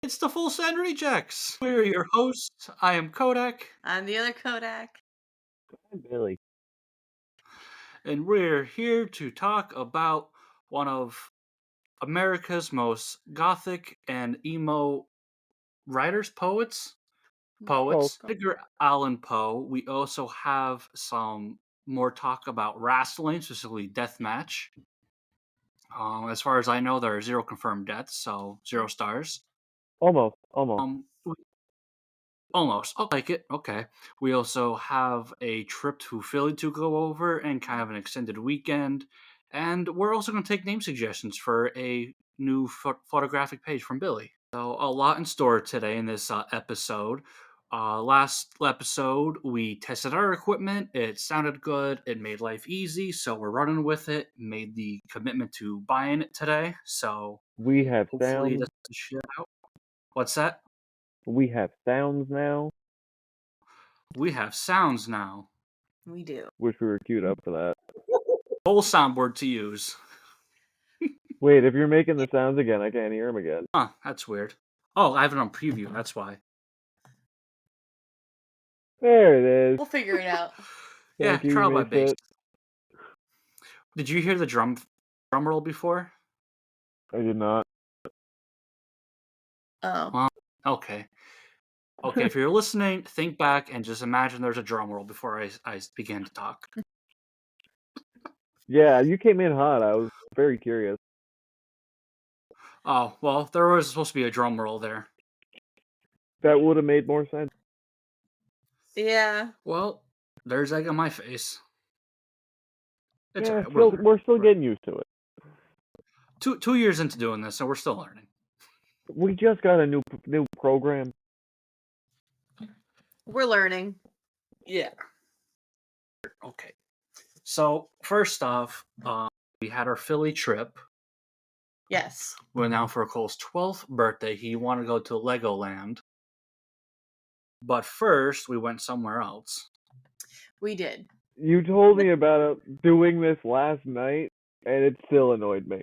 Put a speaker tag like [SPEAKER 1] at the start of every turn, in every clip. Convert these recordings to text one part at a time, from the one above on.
[SPEAKER 1] It's the Full Send Rejects. We're your hosts. I am Kodak,
[SPEAKER 2] I'm the other Kodak.
[SPEAKER 3] Hi, Billy.
[SPEAKER 1] and we're here to talk about one of America's most gothic and emo writers,
[SPEAKER 3] Oh,
[SPEAKER 1] Edgar Allen Poe. We also have some more talk about wrestling, specifically deathmatch. As far as I know, there are zero confirmed deaths, so 0 stars.
[SPEAKER 3] almost.
[SPEAKER 1] We Almost. I'll take it. Okay. We also have a trip to Philly to go over and kind of an extended weekend. And we're also going to take name suggestions for a new photographic page from Billy. So, a lot in store today in this episode. Last episode, we tested our equipment. It sounded good. It made life easy. So, we're running with it. Made the commitment to buying it today. So,
[SPEAKER 3] We have
[SPEAKER 1] hopefully, it
[SPEAKER 3] sounds.
[SPEAKER 1] doesn't shit out. What's that?
[SPEAKER 3] We have sounds now.
[SPEAKER 1] We have sounds now.
[SPEAKER 2] We do.
[SPEAKER 3] Wish we were queued up for that.
[SPEAKER 1] Whole soundboard to use.
[SPEAKER 3] Wait, if you're making the sounds again, I can't hear them again.
[SPEAKER 1] Huh, that's weird. Oh, I have it on preview, that's why.
[SPEAKER 3] There it is.
[SPEAKER 2] We'll figure it out.
[SPEAKER 1] Yeah,
[SPEAKER 3] Thank you.
[SPEAKER 1] trial by
[SPEAKER 3] You
[SPEAKER 1] bass.
[SPEAKER 3] made it.
[SPEAKER 1] Did you hear the drum roll before?
[SPEAKER 3] I did not.
[SPEAKER 2] Oh.
[SPEAKER 1] Well, okay. Okay, if you're listening, think back and just imagine there's a drum roll before I begin to talk.
[SPEAKER 3] Yeah, you came in hot. I was very curious.
[SPEAKER 1] Oh, well, there was supposed to be a drum roll there.
[SPEAKER 3] That would have made more sense.
[SPEAKER 2] Yeah.
[SPEAKER 1] Well, there's egg on my face. It's
[SPEAKER 3] Yeah,
[SPEAKER 1] alright.
[SPEAKER 3] we're still getting used to it.
[SPEAKER 1] 2 years into doing this, so we're still learning.
[SPEAKER 3] We just got a new program.
[SPEAKER 2] We're learning.
[SPEAKER 1] Yeah. Okay. So, first off, we had our Philly trip.
[SPEAKER 2] Yes.
[SPEAKER 1] Went out for Cole's 12th birthday. He wanted to go to Legoland. But first, we went somewhere else.
[SPEAKER 2] We did.
[SPEAKER 3] You told me about doing this last night, and it still annoyed me.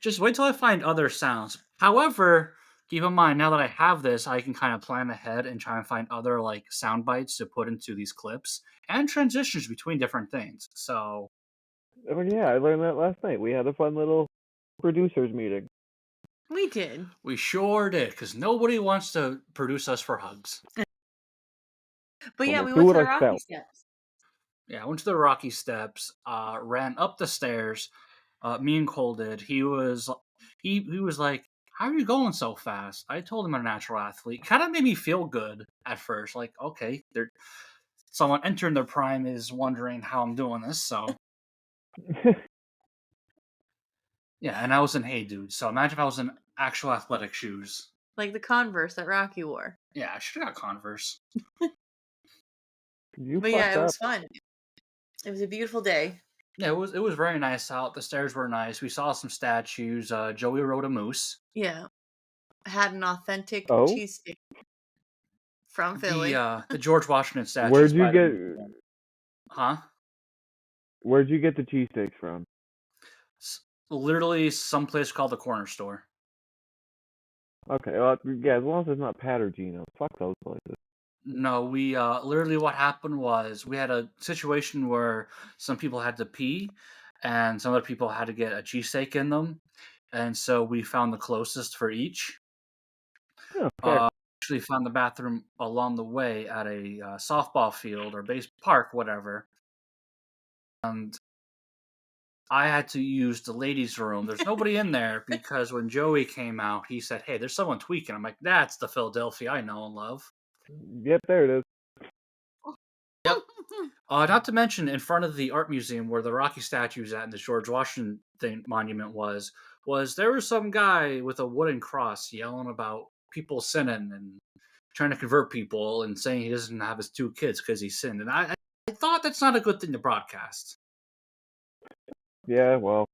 [SPEAKER 1] Just wait till I find other sounds. However, keep in mind, now that I have this, I can kind of plan ahead and try and find other like sound bites to put into these clips and transitions between different things. So,
[SPEAKER 3] Oh yeah, I learned that last night. We had a fun little producers meeting.
[SPEAKER 2] We did.
[SPEAKER 1] we sure did, because nobody wants to produce us for hugs.
[SPEAKER 2] But yeah, we
[SPEAKER 3] Do
[SPEAKER 2] went to
[SPEAKER 3] what
[SPEAKER 2] the
[SPEAKER 3] I
[SPEAKER 2] Rocky
[SPEAKER 3] felt.
[SPEAKER 2] Steps.
[SPEAKER 1] Yeah, I went to the Rocky Steps, ran up the stairs. Me and Cole did. He was like, "How are you going so fast?" I told him I'm a natural athlete. Kind of made me feel good at first. Like, okay, someone entering their prime is wondering how I'm doing this. So yeah, and I was in Hey Dude. So imagine if I was in actual athletic shoes.
[SPEAKER 2] Like the Converse that Rocky wore.
[SPEAKER 1] Yeah, I should have got Converse.
[SPEAKER 3] You
[SPEAKER 2] But yeah,
[SPEAKER 3] fucked
[SPEAKER 2] it
[SPEAKER 3] up.
[SPEAKER 2] was fun. It was a beautiful day.
[SPEAKER 1] Yeah, it was very nice out. The stairs were nice. We saw some statues. Joey rode a moose.
[SPEAKER 2] Yeah. Had an authentic
[SPEAKER 3] Oh?
[SPEAKER 2] cheesesteak from Philly.
[SPEAKER 1] The George Washington statues.
[SPEAKER 3] Where'd you
[SPEAKER 1] by the- Huh?
[SPEAKER 3] Where'd you get the cheesesteaks from?
[SPEAKER 1] Literally someplace called the Corner Store.
[SPEAKER 3] Okay, well, yeah, as long as it's not Pattergino. Fuck those places.
[SPEAKER 1] No, we literally what happened was we had a situation where some people had to pee and some other people had to get a cheesesteak in them. And so we found the closest for each.
[SPEAKER 3] Oh, fair.
[SPEAKER 1] Actually found the bathroom along the way at a softball field or base park, whatever. And I had to use the ladies' room. There's nobody in there because when Joey came out, he said, "Hey, there's someone tweaking." I'm like, "That's the Philadelphia I know and love."
[SPEAKER 3] Yep, there it is.
[SPEAKER 1] Yep. Not to mention, in front of the art museum where the Rocky statue's at and the George Washington monument was there was some guy with a wooden cross yelling about people sinning and trying to convert people and saying he doesn't have his 2 kids because he sinned. And I thought that's not a good thing to broadcast.
[SPEAKER 3] Yeah, well.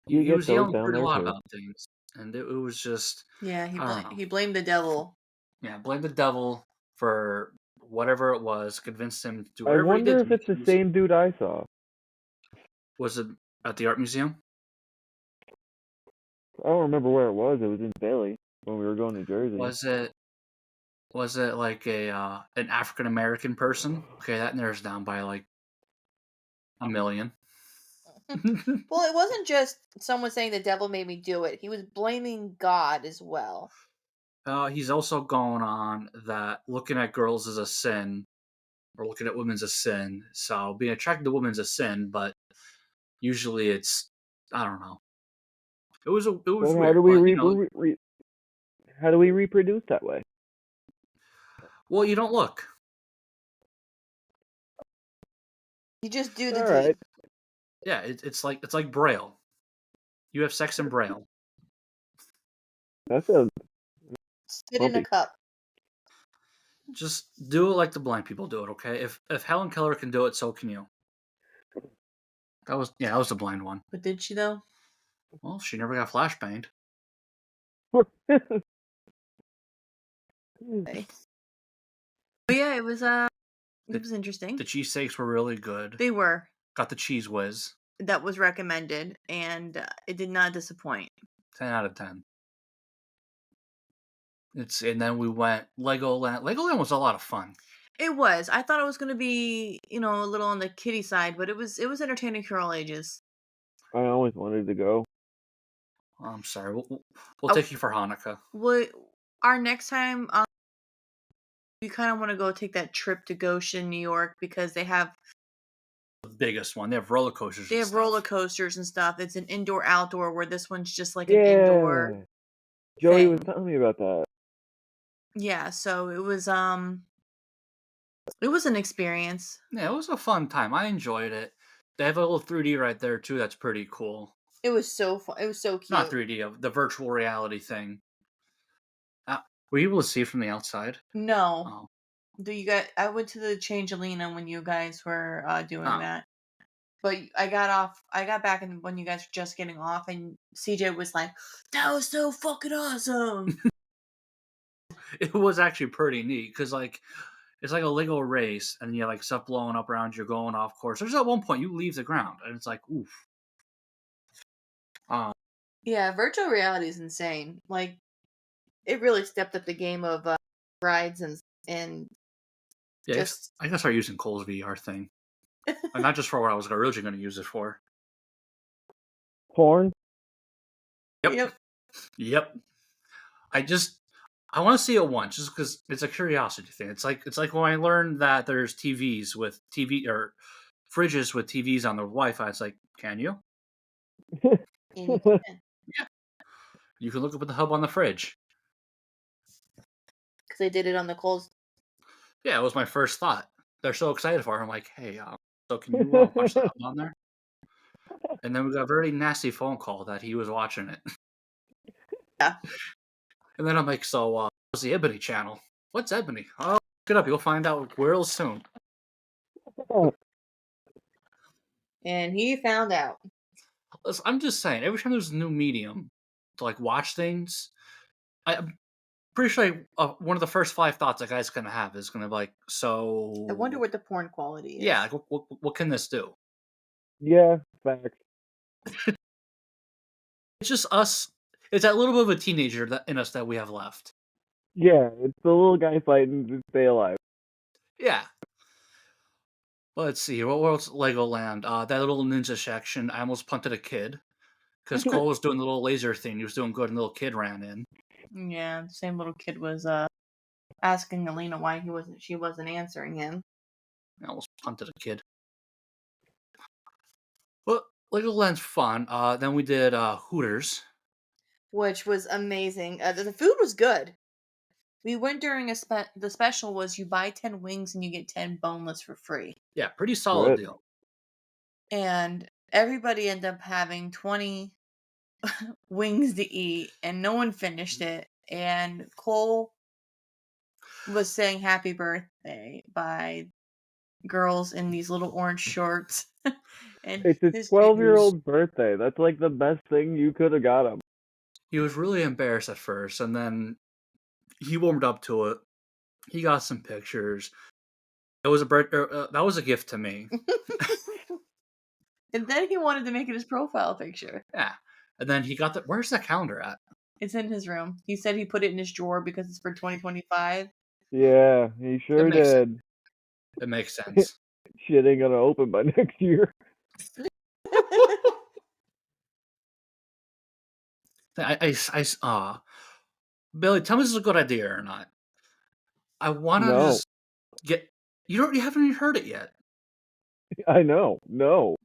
[SPEAKER 3] You
[SPEAKER 1] He
[SPEAKER 3] get
[SPEAKER 1] was
[SPEAKER 3] those
[SPEAKER 1] yelling
[SPEAKER 3] down
[SPEAKER 1] pretty
[SPEAKER 3] there
[SPEAKER 1] a lot
[SPEAKER 3] too.
[SPEAKER 1] about things, and it was just
[SPEAKER 2] Yeah,
[SPEAKER 1] I don't know.
[SPEAKER 2] he blamed the devil.
[SPEAKER 1] Yeah, blame the devil for whatever it was. Convinced him to do
[SPEAKER 3] I
[SPEAKER 1] whatever he did
[SPEAKER 3] wonder
[SPEAKER 1] to
[SPEAKER 3] if
[SPEAKER 1] make
[SPEAKER 3] it's the
[SPEAKER 1] music.
[SPEAKER 3] same dude I saw.
[SPEAKER 1] Was it at the art museum?
[SPEAKER 3] I don't remember where it was. It was in Philly when we were going to Jersey.
[SPEAKER 1] Was it like a an African American person? Okay, that narrows down by like a million.
[SPEAKER 2] Well, it wasn't just someone saying the devil made me do it. He was blaming God as well.
[SPEAKER 1] He's also going on that looking at girls is a sin, or looking at women's a sin. So being attracted to women's a sin, but usually it's, I don't know. It was
[SPEAKER 3] Then how do
[SPEAKER 1] weird,
[SPEAKER 3] we
[SPEAKER 1] but you know,
[SPEAKER 3] how do we reproduce that way?
[SPEAKER 1] well, you don't look.
[SPEAKER 2] You just do the
[SPEAKER 3] All
[SPEAKER 2] deed.
[SPEAKER 3] right.
[SPEAKER 1] Yeah, it's like Braille. You have sex in Braille.
[SPEAKER 3] That sounds
[SPEAKER 2] Spit in a
[SPEAKER 3] bumpy.
[SPEAKER 2] cup.
[SPEAKER 1] Just do it like the blind people do it, okay? If Helen Keller can do it, so can you. That was the blind one.
[SPEAKER 2] But did she though?
[SPEAKER 1] Well, she never got flashbanged.
[SPEAKER 2] Okay. But yeah, it was interesting.
[SPEAKER 1] The cheesesteaks were really good.
[SPEAKER 2] They were.
[SPEAKER 1] Got the cheese whiz.
[SPEAKER 2] That was recommended, and it did not disappoint.
[SPEAKER 1] 10 out of 10. And then we went Legoland. Legoland was a lot of fun.
[SPEAKER 2] It was. I thought it was going to be, a little on the kiddie side, but it was entertaining for all ages.
[SPEAKER 3] I always wanted to go.
[SPEAKER 1] I'm sorry. We'll take you for Hanukkah.
[SPEAKER 2] Our next time, we kind of want to go take that trip to Goshen, New York, because they have
[SPEAKER 1] The biggest one. They have roller coasters.
[SPEAKER 2] they
[SPEAKER 1] and
[SPEAKER 2] have
[SPEAKER 1] stuff.
[SPEAKER 2] roller coasters and stuff. It's an indoor outdoor, where this one's just like
[SPEAKER 3] Yeah.
[SPEAKER 2] an indoor.
[SPEAKER 3] Joey was
[SPEAKER 2] thing.
[SPEAKER 3] telling me about that.
[SPEAKER 2] Yeah, so it was an experience.
[SPEAKER 1] Yeah, it was a fun time. I enjoyed it. They have a little 3D right there too. That's pretty cool.
[SPEAKER 2] It was so fun. It was so cute.
[SPEAKER 1] Not 3D, the virtual reality thing. Were you able to see from the outside?
[SPEAKER 2] No.
[SPEAKER 1] Oh.
[SPEAKER 2] I went to the Changelina when you guys were doing
[SPEAKER 1] Oh.
[SPEAKER 2] that. But I got back and when you guys were just getting off, and CJ was like, "That was so fucking awesome."
[SPEAKER 1] It was actually pretty neat because it's like a Lego race, and you have like stuff blowing up around you, going off course. There's at one point you leave the ground, and it's like, oof.
[SPEAKER 2] Yeah, virtual reality is insane. Like, it really stepped up the game of rides and
[SPEAKER 1] Yeah,
[SPEAKER 2] just.
[SPEAKER 1] I gotta start using Cole's VR thing, and not just for what I was originally going to use it for.
[SPEAKER 3] Porn?
[SPEAKER 2] Yep.
[SPEAKER 1] Yep. I want to see it once, just because it's a curiosity thing. It's like when I learned that there's TVs with TV or fridges with TVs on the Wi-Fi. It's like, can you?
[SPEAKER 2] And you can.
[SPEAKER 1] You can look up at the hub on the fridge.
[SPEAKER 2] Because they did it on the Coles.
[SPEAKER 1] Yeah, it was my first thought. They're so excited for it. I'm like, hey, so can you watch the hub on there? And then we got a very nasty phone call that he was watching it.
[SPEAKER 2] Yeah.
[SPEAKER 1] And then I'm like, so what's the Ebony channel? What's Ebony? Oh, look it up. You'll find out real soon.
[SPEAKER 2] And he found out.
[SPEAKER 1] Listen, I'm just saying, every time there's a new medium to like watch things, I'm pretty sure one of the first 5 thoughts that guy's gonna have is gonna be like, so.
[SPEAKER 2] I wonder what the porn quality is.
[SPEAKER 1] Yeah, like, what can this do?
[SPEAKER 3] Yeah, facts.
[SPEAKER 1] It's just us. It's that little bit of a teenager in us that we have left.
[SPEAKER 3] Yeah, it's the little guy fighting to stay alive.
[SPEAKER 1] Yeah. Let's see. What else? Legoland. That little ninja section. I almost punted a kid because Cole was doing the little laser thing. He was doing good, and the little kid ran in.
[SPEAKER 2] Yeah, the same little kid was asking Alina why she wasn't answering him.
[SPEAKER 1] I almost punted a kid. Well, Legoland's fun. Then we did Hooters,
[SPEAKER 2] which was amazing. The food was good. We went during the special was you buy 10 wings and you get 10 boneless for free.
[SPEAKER 1] Yeah, pretty solid
[SPEAKER 3] Good.
[SPEAKER 1] deal.
[SPEAKER 2] And everybody ended up having 20 wings to eat, and no one finished it. And Cole was saying happy birthday by girls in these little orange shorts. And
[SPEAKER 3] It's his 12-year-old birthday. That's like the best thing you could have got him.
[SPEAKER 1] He was really embarrassed at first, and then he warmed up to it. He got some pictures. It was that was a gift to me.
[SPEAKER 2] And then he wanted to make it his profile picture.
[SPEAKER 1] Yeah. And then he got the. Where's that calendar at?
[SPEAKER 2] It's in his room. He said he put it in his drawer because it's for 2025.
[SPEAKER 3] Yeah, he
[SPEAKER 1] It
[SPEAKER 3] sure
[SPEAKER 1] makes sense.
[SPEAKER 3] did.
[SPEAKER 1] It makes sense.
[SPEAKER 3] Shit ain't gonna open by next year.
[SPEAKER 1] Billy, tell me this is a good idea or not. I want to
[SPEAKER 3] No,
[SPEAKER 1] just get. You haven't even heard it yet.
[SPEAKER 3] I know. No.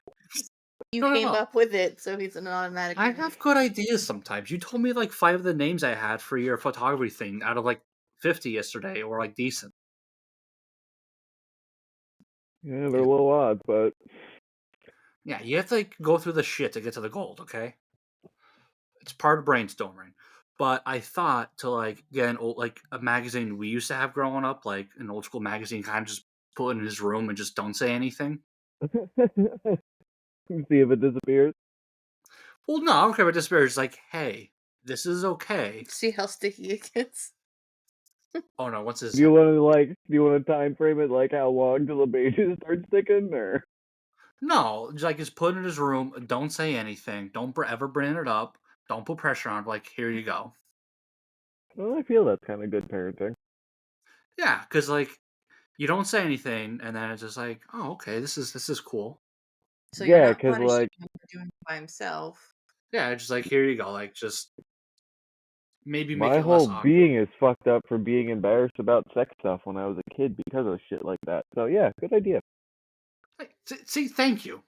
[SPEAKER 2] You
[SPEAKER 1] No, no,
[SPEAKER 2] came
[SPEAKER 1] no.
[SPEAKER 2] up with it, so he's an automatic.
[SPEAKER 1] I have good ideas sometimes. You told me like 5 of the names I had for your photography thing out of like 50 yesterday, or like decent.
[SPEAKER 3] Yeah, they're low odds, but
[SPEAKER 1] Yeah, you have to like go through the shit to get to the gold. Okay, it's part of brainstorming. But I thought to like get an old like a magazine we used to have growing up, like an old school magazine, kind of just put it in his room and just don't say anything.
[SPEAKER 3] see if it disappears.
[SPEAKER 1] Well, no, I don't care about disparage. It's like, hey, this is okay.
[SPEAKER 2] See how sticky it gets.
[SPEAKER 1] Oh no, what's this?
[SPEAKER 3] Do you want to time frame it like how long till the pages start sticking, or?
[SPEAKER 1] No, just put it in his room. Don't say anything. Don't ever bring it up. Don't put pressure on. Like, here you go.
[SPEAKER 3] Well, I feel that's kind of good parenting.
[SPEAKER 1] Yeah, because like you don't say anything, and then it's just like, oh, okay, this is cool.
[SPEAKER 2] So you're
[SPEAKER 3] Yeah,
[SPEAKER 2] not
[SPEAKER 3] because
[SPEAKER 2] punishing
[SPEAKER 3] like
[SPEAKER 2] him for doing it by himself.
[SPEAKER 1] Yeah, it's just like here you go. Like, just maybe make
[SPEAKER 3] my
[SPEAKER 1] it less
[SPEAKER 3] whole
[SPEAKER 1] awkward.
[SPEAKER 3] being is fucked up for being embarrassed about sex stuff when I was a kid because of shit like that. So yeah, good idea.
[SPEAKER 1] See, thank you.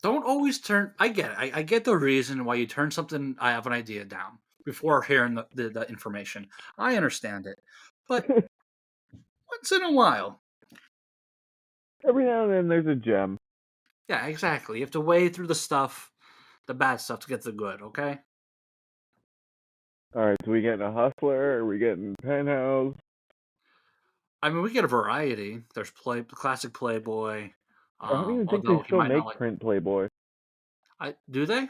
[SPEAKER 1] Don't always turn. I get it. I get the reason why you turn something. I have an idea down before hearing the information. I understand it, but once in a while,
[SPEAKER 3] Every now and then there's a gem.
[SPEAKER 1] yeah, exactly. You have to wade through the stuff, the bad stuff, to get the good. Okay.
[SPEAKER 3] All right, so we getting a hustler? Are we getting penthouse?
[SPEAKER 1] I mean, we get a variety. There's classic Playboy.
[SPEAKER 3] I don't even think they
[SPEAKER 1] Although he
[SPEAKER 3] still
[SPEAKER 1] might not
[SPEAKER 3] make
[SPEAKER 1] like.
[SPEAKER 3] print Playboy.
[SPEAKER 1] I do they?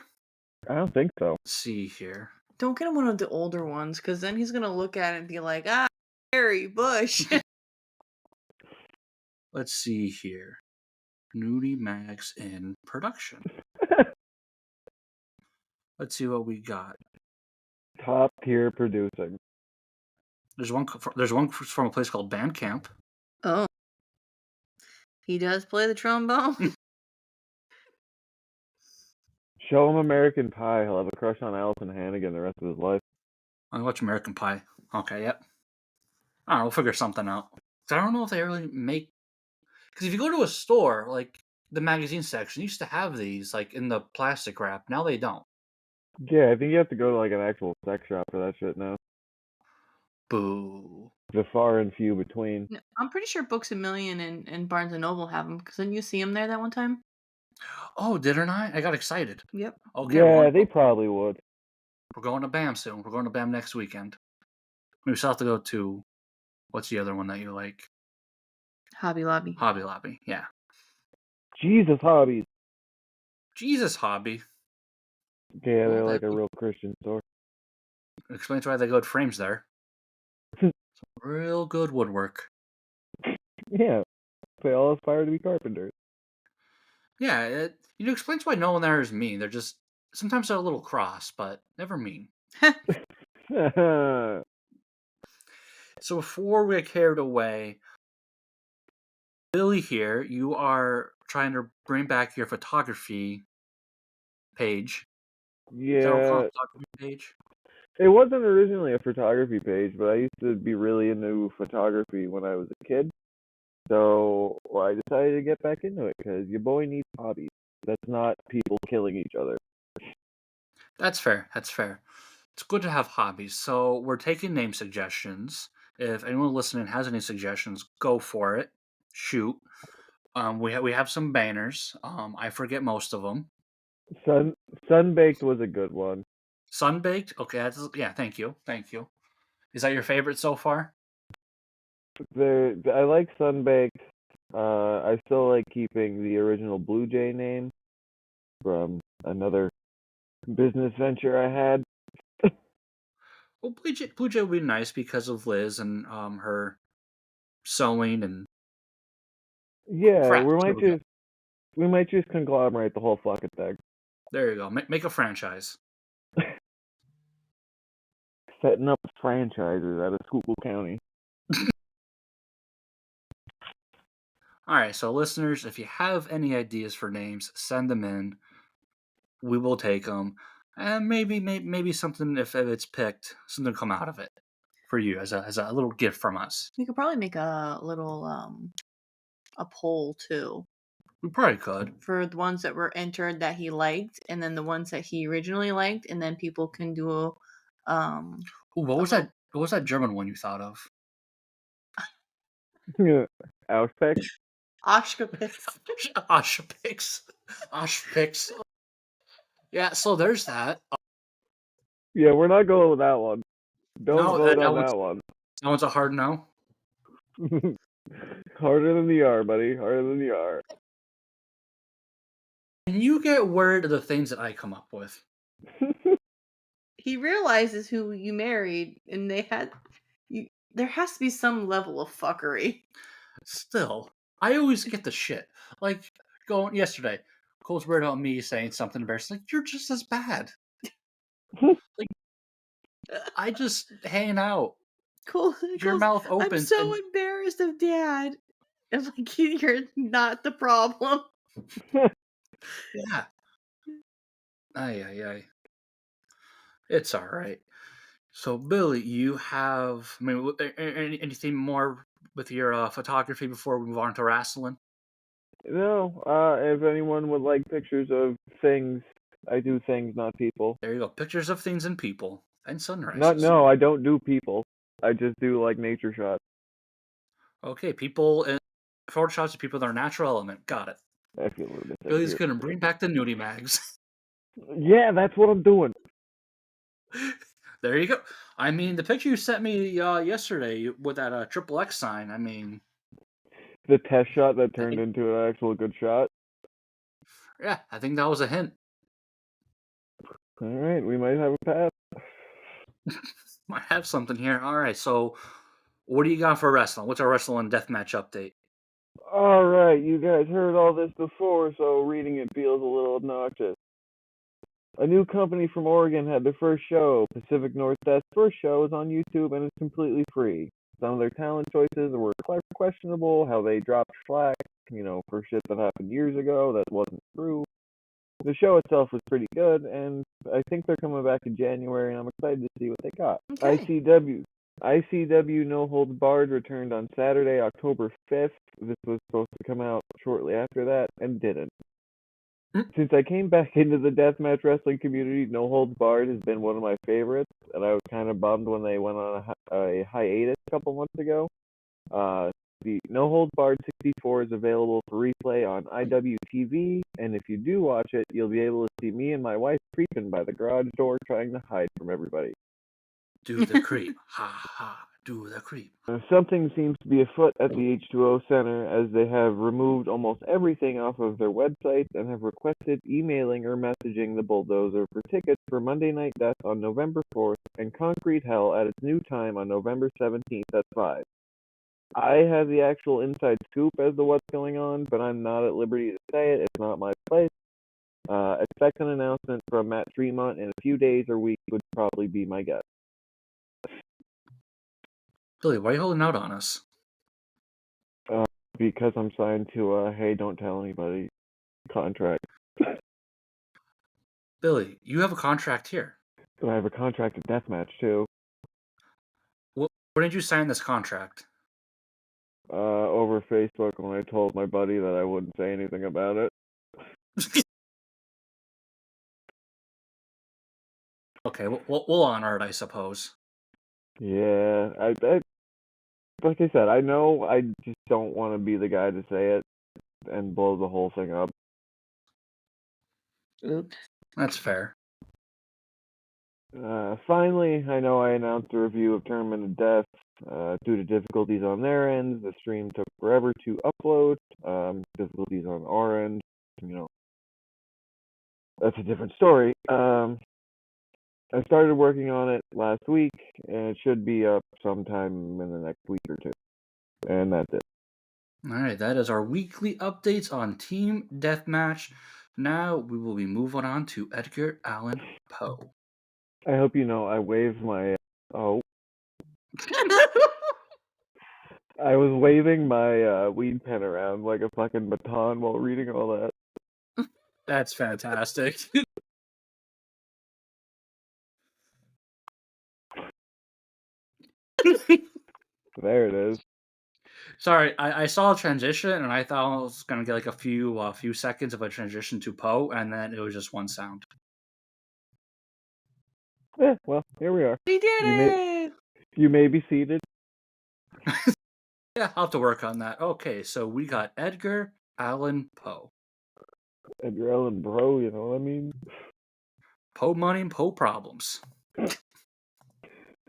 [SPEAKER 3] I don't think so.
[SPEAKER 1] Let's see here.
[SPEAKER 2] Don't get him one of the older ones, because then he's gonna look at it and be like, "Ah, Harry Bush."
[SPEAKER 1] Let's see here. Nudie Mags in production. Let's see what we got.
[SPEAKER 3] Top tier producing.
[SPEAKER 1] There's one. There's one from a place called Bandcamp.
[SPEAKER 2] Oh, he does play the trombone.
[SPEAKER 3] Show him American Pie. He'll have a crush on Allison Hannigan the rest of his life.
[SPEAKER 1] I watch American Pie. Okay, yep. I don't know. We'll figure something out. 'Cause I don't know if they really make. Because if you go to a store, like the magazine section used to have these like in the plastic wrap. Now they don't.
[SPEAKER 3] Yeah, I think you have to go to like an actual sex shop for that shit now.
[SPEAKER 1] Boo.
[SPEAKER 3] The far and few between.
[SPEAKER 2] No, I'm pretty sure Books a Million and Barnes and Noble have them. Because didn't you see him there that one time?
[SPEAKER 1] Oh, didn't I? I got excited.
[SPEAKER 2] Yep.
[SPEAKER 1] Okay,
[SPEAKER 3] Yeah, they probably would.
[SPEAKER 1] we're going to BAM soon. We're going to BAM next weekend. We still have to go to what's the other one that you like?
[SPEAKER 2] Hobby Lobby.
[SPEAKER 1] Hobby Lobby. Yeah.
[SPEAKER 3] Jesus hobbies.
[SPEAKER 1] Jesus Hobby.
[SPEAKER 3] Yeah,
[SPEAKER 1] Well,
[SPEAKER 3] they're like
[SPEAKER 1] that
[SPEAKER 3] a real Christian store.
[SPEAKER 1] explains why they got frames there. Some real good woodwork.
[SPEAKER 3] Yeah, they all aspire to be carpenters.
[SPEAKER 1] Yeah, it explains why no one there is mean. They're just sometimes they're a little cross, but never mean. So before we get carried away, Billy here, you are trying to bring back your photography page. Is that what we're calling
[SPEAKER 3] Yeah,
[SPEAKER 1] it, photography page?
[SPEAKER 3] it wasn't originally a photography page, but I used to be really into photography when I was a kid. So I decided to get back into it because your boy needs hobbies. That's not people killing each other.
[SPEAKER 1] That's fair. That's fair. It's good to have hobbies. So we're taking name suggestions. If anyone listening has any suggestions, go for it. Shoot. We have some banners. I forget most of them.
[SPEAKER 3] Sun Sunbaked was a good one.
[SPEAKER 1] Sunbaked. Okay, yeah. Thank you. Thank you. Is that your favorite so far?
[SPEAKER 3] I like Sunbaked. I still like keeping the original Blue Jay name from another business venture I had.
[SPEAKER 1] Well, Blue Jay would be nice because of Liz and her sewing and
[SPEAKER 3] Yeah,
[SPEAKER 1] crap. There we go.
[SPEAKER 3] we might just conglomerate the whole fucking thing.
[SPEAKER 1] There you go. Make a franchise.
[SPEAKER 3] setting up franchises out of Schuylkill County.
[SPEAKER 1] All right, so listeners, if you have any ideas for names, send them in. We will take them, and maybe something if it's picked, something will come out of it for you as a little gift from us.
[SPEAKER 2] We could probably make a little a poll too
[SPEAKER 1] We probably could.
[SPEAKER 2] for the ones that were entered that he liked, and then the ones that he originally liked, and then people can do a
[SPEAKER 1] Ooh, what was that? What was that German one you thought of?
[SPEAKER 3] Auspec?
[SPEAKER 2] Oshkopitz.
[SPEAKER 1] Oshpix. Yeah, so there's that.
[SPEAKER 3] Yeah, we're not going with that one. Don't
[SPEAKER 1] No,
[SPEAKER 3] vote
[SPEAKER 1] that
[SPEAKER 3] on
[SPEAKER 1] one's-
[SPEAKER 3] that one.
[SPEAKER 1] That one's a hard no.
[SPEAKER 3] Harder than the R, buddy. Harder than the R.
[SPEAKER 1] Can you get word of the things that I come up with?
[SPEAKER 2] He realizes who you married, and they had you. There has to be some level of fuckery.
[SPEAKER 1] Still, I always get the shit. Like, going yesterday, Cole's worried about me saying something embarrassing. Like, you're just as bad. Like, I just hang out.
[SPEAKER 2] Cool.
[SPEAKER 1] Your mouth
[SPEAKER 2] I'm
[SPEAKER 1] opens.
[SPEAKER 2] so
[SPEAKER 1] and-
[SPEAKER 2] embarrassed of Dad. I'm like, you're not the problem.
[SPEAKER 1] Yeah. Ay. It's all right. So, Billy, you have. I mean, anything more with your photography before we move on to wrestling?
[SPEAKER 3] No, if anyone would like pictures of things, I do things, not people.
[SPEAKER 1] There you go. Pictures of things and people and sunrises.
[SPEAKER 3] No, I don't do people. I just do like nature shots.
[SPEAKER 1] Okay, people and photoshops of people that are natural element. Got it.
[SPEAKER 3] I feel a little bit
[SPEAKER 1] Billy's
[SPEAKER 3] sick
[SPEAKER 1] gonna bring back the nudie mags.
[SPEAKER 3] here. Yeah, that's what I'm doing.
[SPEAKER 1] There you go. I mean, the picture you sent me yesterday with that triple X sign. I mean,
[SPEAKER 3] The test shot that turned into an actual good shot.
[SPEAKER 1] yeah, I think that was a hint.
[SPEAKER 3] All right, we might have a pass.
[SPEAKER 1] Might have something here. All right, so what do you got for wrestling? What's our wrestling deathmatch update?
[SPEAKER 3] All right, you guys heard all this before, so reading it feels a little obnoxious. A new company from Oregon had their first show. Pacific Northwest's first show is on YouTube and it's completely free. Some of their talent choices were questionable, how they dropped slack, for shit that happened years ago that wasn't true. The show itself was pretty good, and I think they're coming back in January, and I'm excited to see what they got.
[SPEAKER 2] Okay.
[SPEAKER 3] ICW No Holds Barred returned on Saturday, October 5th. This was supposed to come out shortly after that, and didn't. Since I came back into the deathmatch wrestling community, No Holds Barred has been one of my favorites, and I was kind of bummed when they went on a hiatus a couple months ago. The No Holds Barred 64 is available for replay on IWTV, and if you do watch it, you'll be able to see me and my wife creeping by the garage door trying to hide from everybody.
[SPEAKER 1] Do the creep. Ha ha. Do the creep.
[SPEAKER 3] Something seems to be afoot at the H2O Center as they have removed almost everything off of their website and have requested emailing or messaging the Bulldozer for tickets for Monday Night Death on November 4th and Concrete Hell at its new time on November 17th at 5. I have the actual inside scoop as to what's going on, but I'm not at liberty to say it. It's not my place. Expect an announcement from Matt Tremont in a few days or weeks would probably be my guess.
[SPEAKER 1] Billy, why are you holding out on us?
[SPEAKER 3] Because I'm signed to a hey, don't tell anybody contract.
[SPEAKER 1] Billy, you have a contract here.
[SPEAKER 3] So I have a contract at Deathmatch too.
[SPEAKER 1] When did you sign this contract?
[SPEAKER 3] Over Facebook when I told my buddy that I wouldn't say anything about it.
[SPEAKER 1] Okay, we'll honor it, I suppose.
[SPEAKER 3] Yeah, I like I said, I know I just don't want to be the guy to say it and blow the whole thing up.
[SPEAKER 2] Oops.
[SPEAKER 1] That's fair.
[SPEAKER 3] Finally, I know I announced a review of Tournament of Death. Due to difficulties on their end, the stream took forever to upload. Difficulties on our end, that's a different story. I started working on it last week, and it should be up sometime in the next week or two. And that's it.
[SPEAKER 1] All right, that is our weekly updates on Team Deathmatch. Now we will be moving on to Edgar Allan Poe.
[SPEAKER 3] I hope you know I waved my Oh, I was waving my weed pen around like a fucking baton while reading all that.
[SPEAKER 1] That's fantastic.
[SPEAKER 3] There it is.
[SPEAKER 1] Sorry, I saw a transition and I thought I was gonna get like a few seconds of a transition to Poe, and then it was just one sound.
[SPEAKER 3] Yeah, well, here we are.
[SPEAKER 2] We did
[SPEAKER 3] You may
[SPEAKER 2] it!
[SPEAKER 3] you may be seated.
[SPEAKER 1] Yeah, I'll have to work on that. Okay, so we got Edgar Allan Poe.
[SPEAKER 3] Edgar Allen Poe, you know what I mean?
[SPEAKER 1] Poe money and Poe problems.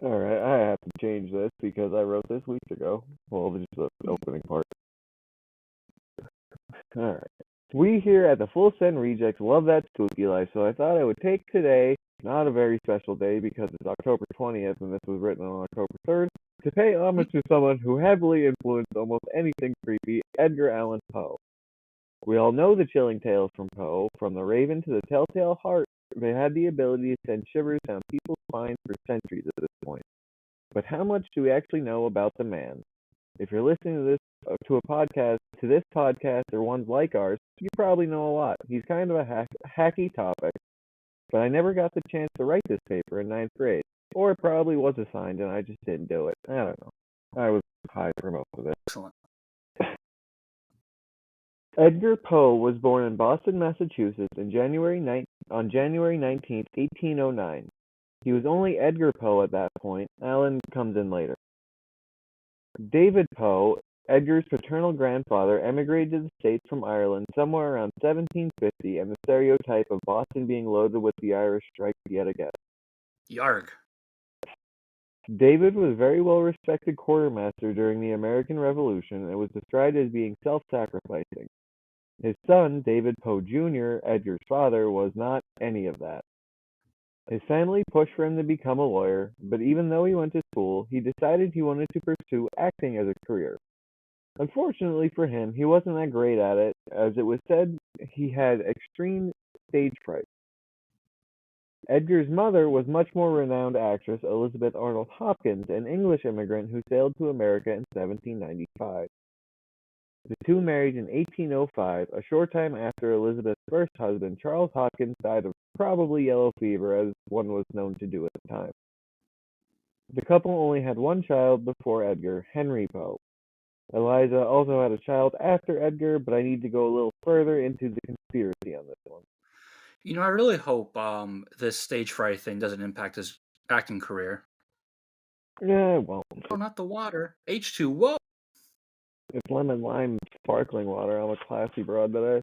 [SPEAKER 3] Alright, I have to change this because I wrote this weeks ago. Well, just the opening part. Alright. We here at the Full Send Rejects love that spooky life, so I thought I would take today, not a very special day because it's October 20th and this was written on October 3rd, to pay homage to someone who heavily influenced almost anything creepy, Edgar Allan Poe. We all know the chilling tales from Poe, from the Raven to the Telltale Heart. They had the ability to send shivers down people's spines for centuries at this point. But how much do we actually know about the man? If you're listening to this podcast, or ones like ours, you probably know a lot. He's kind of a hacky topic, but I never got the chance to write this paper in ninth grade, or it probably was assigned and I just didn't do it. I don't know. I was high for most of it.
[SPEAKER 1] Excellent.
[SPEAKER 3] Edgar Poe was born in Boston, Massachusetts on January 19th, 1809. He was only Edgar Poe at that point. Allen comes in later. David Poe, Edgar's paternal grandfather, emigrated to the States from Ireland somewhere around 1750, and the stereotype of Boston being loaded with the Irish strikes yet again.
[SPEAKER 1] Yarg.
[SPEAKER 3] David was a very well-respected quartermaster during the American Revolution and was described as being self-sacrificing. His son, David Poe Jr., Edgar's father, was not any of that. His family pushed for him to become a lawyer, but even though he went to school, he decided he wanted to pursue acting as a career. Unfortunately for him, he wasn't that great at it, as it was said he had extreme stage fright. Edgar's mother was much more renowned actress Elizabeth Arnold Hopkins, an English immigrant who sailed to America in 1795. The two married in 1805, a short time after Elizabeth's first husband, Charles Hopkins, died of probably yellow fever, as one was known to do at the time. The couple only had one child before Edgar, Henry Poe. Eliza also had a child after Edgar, but I need to go a little further into the conspiracy on this one.
[SPEAKER 1] You know, I really hope this stage fright thing doesn't impact his acting career.
[SPEAKER 3] Yeah, it won't.
[SPEAKER 1] Oh, not the water. H2O.
[SPEAKER 3] It's lemon lime sparkling water. I'm a classy broad today.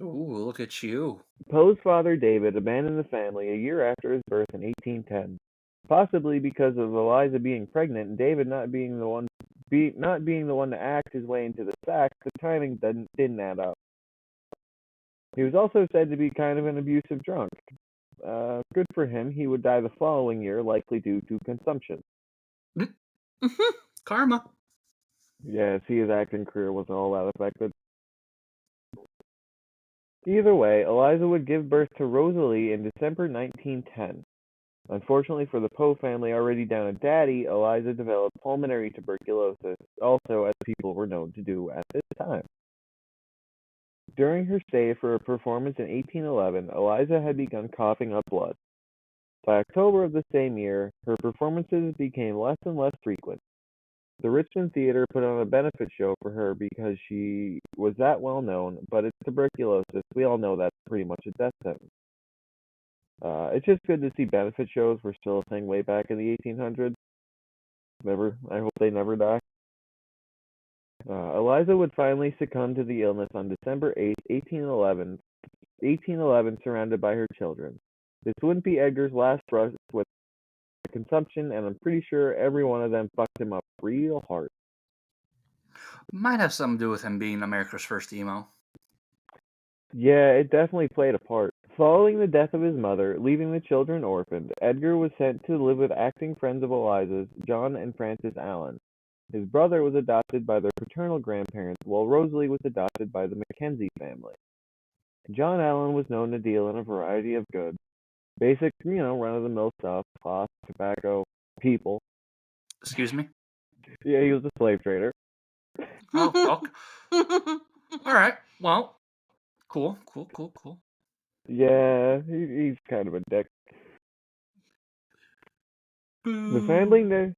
[SPEAKER 1] Ooh, look at you.
[SPEAKER 3] Poe's father, David, abandoned the family a year after his birth in 1810, possibly because of Eliza being pregnant and David not being the one to act his way into the sack. The timing didn't add up. He was also said to be kind of an abusive drunk. Good for him. He would die the following year, likely due to consumption.
[SPEAKER 1] Karma.
[SPEAKER 3] Yeah, see, his acting career wasn't all that affected. Either way, Eliza would give birth to Rosalie in December 1910. Unfortunately for the Poe family already down a daddy, Eliza developed pulmonary tuberculosis, also as people were known to do at this time. During her stay for a performance in 1811, Eliza had begun coughing up blood. By October of the same year, her performances became less and less frequent. The Richmond Theater put on a benefit show for her because she was that well known, but it's tuberculosis. We all know that's pretty much a death sentence. It's just good to see benefit shows were still a thing way back in the 1800s. I hope they never die. Eliza would finally succumb to the illness on December 8, 1811, surrounded by her children. This wouldn't be Edgar's last brush with consumption, and I'm pretty sure every one of them fucked him up real hard.
[SPEAKER 1] Might have something to do with him being America's first emo.
[SPEAKER 3] Yeah, it definitely played a part. Following the death of his mother, leaving the children orphaned, Edgar was sent to live with acting friends of Eliza's, John and Frances Allen. His brother was adopted by their paternal grandparents, while Rosalie was adopted by the Mackenzie family. John Allen was known to deal in a variety of goods. Basic, run-of-the-mill stuff, cloth, tobacco, people.
[SPEAKER 1] Excuse me?
[SPEAKER 3] Yeah, he was a slave trader.
[SPEAKER 1] Oh, okay. All right. Well, cool.
[SPEAKER 3] Yeah, he's kind of a dick. The family,
[SPEAKER 1] Boo.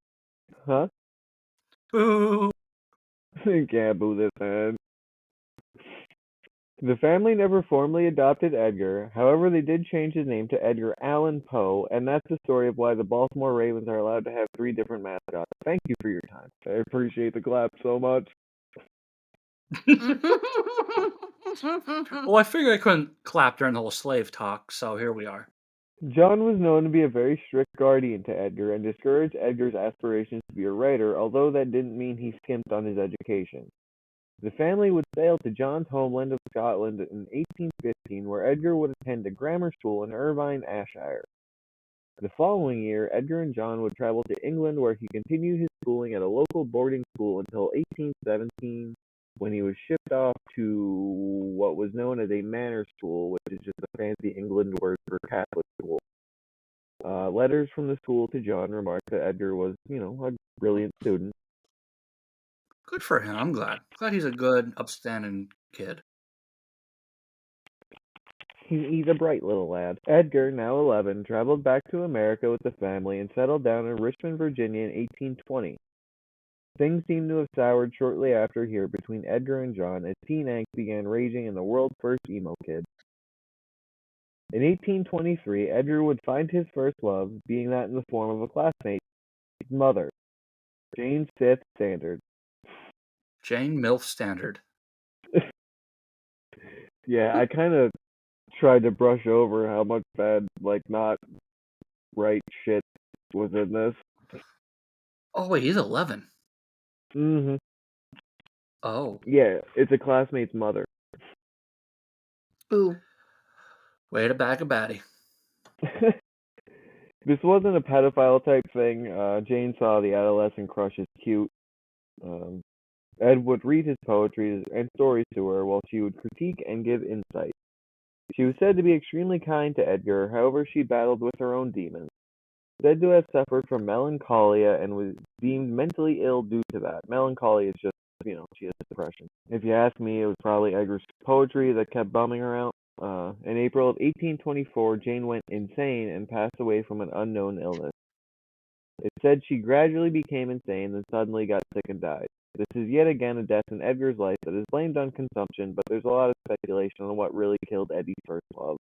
[SPEAKER 3] huh?
[SPEAKER 1] Boo.
[SPEAKER 3] You can't boo this man. The family never formally adopted Edgar. However, they did change his name to Edgar Allen Poe, and that's the story of why the Baltimore Ravens are allowed to have 3 different mascots. Thank you for your time. I appreciate the clap so much.
[SPEAKER 1] Well, I figured I couldn't clap during the whole slave talk, so here we are.
[SPEAKER 3] John was known to be a very strict guardian to Edgar and discouraged Edgar's aspirations to be a writer, although that didn't mean he skimped on his education. The family would sail to John's homeland of Scotland in 1815, where Edgar would attend a grammar school in Irvine, Ayrshire. The following year, Edgar and John would travel to England, where he continued his schooling at a local boarding school until 1817, when he was shipped off to what was known as a manor school, which is just a fancy England word for Catholic school. Letters from the school to John remarked that Edgar was, a brilliant student.
[SPEAKER 1] Good for him. I'm glad. Glad he's a good, upstanding kid.
[SPEAKER 3] He's a bright little lad. Edgar, now 11, traveled back to America with the family and settled down in Richmond, Virginia in 1820. Things seemed to have soured shortly after here between Edgar and John as teen angst began raging in the world's first emo kid. In 1823, Edgar would find his first love, being that in the form of a classmate, his mother, Jane Sith Standard.
[SPEAKER 1] Jane Milf Standard.
[SPEAKER 3] Yeah, I kind of tried to brush over how much bad, not right shit was in this.
[SPEAKER 1] Oh, wait, he's 11.
[SPEAKER 3] Mm-hmm.
[SPEAKER 1] Oh.
[SPEAKER 3] Yeah, it's a classmate's mother.
[SPEAKER 2] Ooh.
[SPEAKER 1] Way to bag a baddie.
[SPEAKER 3] This wasn't a pedophile type thing. Jane saw the adolescent crush as cute. Ed would read his poetry and stories to her while she would critique and give insight. She was said to be extremely kind to Edgar, however she battled with her own demons. Said to have suffered from melancholia and was deemed mentally ill due to that. Melancholia is just, she has depression. If you ask me, it was probably Edgar's poetry that kept bumming her out. In April of 1824, Jane went insane and passed away from an unknown illness. It said she gradually became insane, then suddenly got sick and died. This is yet again a death in Edgar's life that is blamed on consumption, but there's a lot of speculation on what really killed Eddie's first love.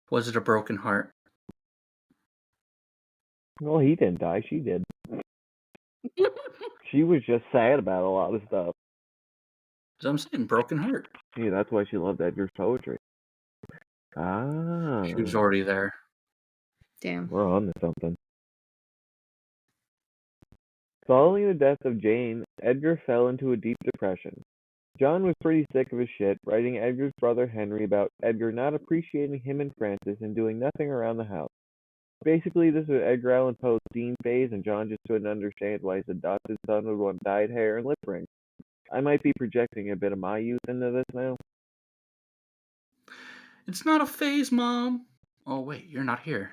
[SPEAKER 1] Was it a broken heart?
[SPEAKER 3] Well, he didn't die, she did. She was just sad about a lot of stuff.
[SPEAKER 1] As I'm saying, broken heart.
[SPEAKER 3] Yeah, that's why she loved Edgar's poetry. Ah.
[SPEAKER 1] She was already there.
[SPEAKER 2] Damn.
[SPEAKER 3] We're on to something. Following the death of Jane, Edgar fell into a deep depression. John was pretty sick of his shit, writing Edgar's brother Henry about Edgar not appreciating him and Francis and doing nothing around the house. Basically, this was Edgar Allan Poe's teen phase, and John just couldn't understand why his adopted son would want dyed hair and lip rings. I might be projecting a bit of my youth into this now.
[SPEAKER 1] It's not a phase, Mom. Oh, wait, you're not here.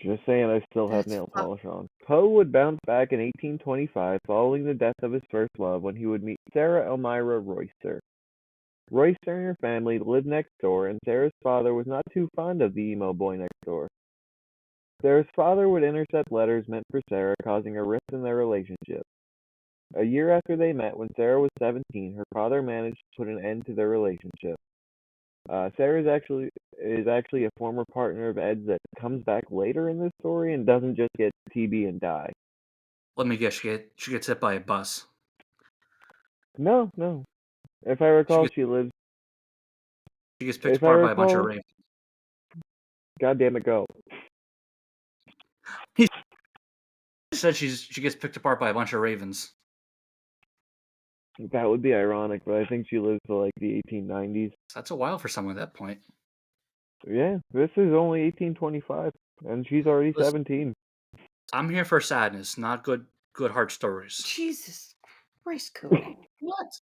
[SPEAKER 3] Just saying, I still have nail polish on. Poe would bounce back in 1825 following the death of his first love when he would meet Sarah Elmira Royster. Royster and her family lived next door, and Sarah's father was not too fond of the emo boy next door. Sarah's father would intercept letters meant for Sarah, causing a rift in their relationship. A year after they met, when Sarah was 17, her father managed to put an end to their relationship. Sarah is actually a former partner of Ed's that comes back later in this story and doesn't just get TB and die.
[SPEAKER 1] Let me guess, she gets hit by a bus.
[SPEAKER 3] No. If I recall, she lives.
[SPEAKER 1] She gets picked apart by a bunch of ravens.
[SPEAKER 3] God damn it, go.
[SPEAKER 1] He said she gets picked apart by a bunch of ravens.
[SPEAKER 3] That would be ironic, but I think she lives to like the 1890s.
[SPEAKER 1] That's a while for someone at that point.
[SPEAKER 3] Yeah, this is only 1825, and she's already 17.
[SPEAKER 1] I'm here for sadness, not good heart stories.
[SPEAKER 2] Jesus Christ, Cody.
[SPEAKER 1] What?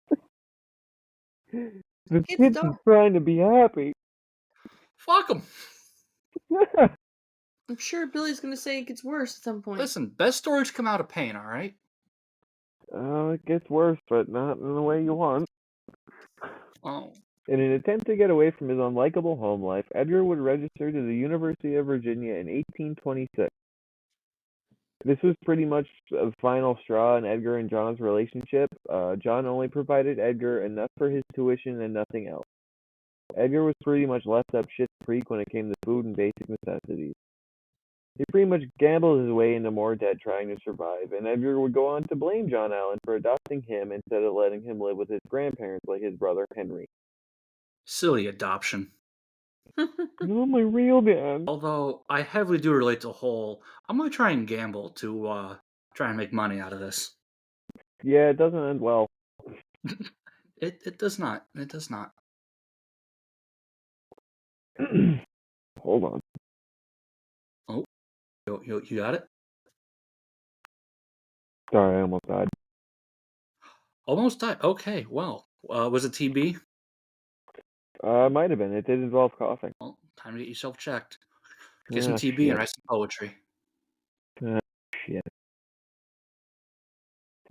[SPEAKER 3] The kid's trying to be happy.
[SPEAKER 1] Fuck him.
[SPEAKER 2] I'm sure Billy's gonna say it gets worse at some point.
[SPEAKER 1] Listen, best stories come out of pain, all right?
[SPEAKER 3] It gets worse, but not in the way you want.
[SPEAKER 1] Oh,
[SPEAKER 3] In an attempt to get away from his unlikable home life, Edgar would register to the University of Virginia in 1826. This was pretty much the final straw in Edgar and John's relationship. John only provided Edgar enough for his tuition and nothing else. Edgar was pretty much left up shit creek when it came to food and basic necessities. He pretty much gambled his way into more debt trying to survive, and Edgar would go on to blame John Allen for adopting him instead of letting him live with his grandparents like his brother Henry.
[SPEAKER 1] silly adoption.
[SPEAKER 3] Not my real dad.
[SPEAKER 1] Although I heavily do relate to whole, I'm gonna try and gamble to try and make money out of this.
[SPEAKER 3] Yeah, it doesn't end well.
[SPEAKER 1] It does not. It does not.
[SPEAKER 3] Hold on.
[SPEAKER 1] Oh, you got it?
[SPEAKER 3] Sorry, I almost died.
[SPEAKER 1] Almost died. Okay, well, was it TB?
[SPEAKER 3] Might have been. It did involve coughing.
[SPEAKER 1] Well, time to get yourself checked. Get some
[SPEAKER 3] Ah,
[SPEAKER 1] TB and
[SPEAKER 3] shit.
[SPEAKER 1] write some poetry.
[SPEAKER 3] Ah, shit.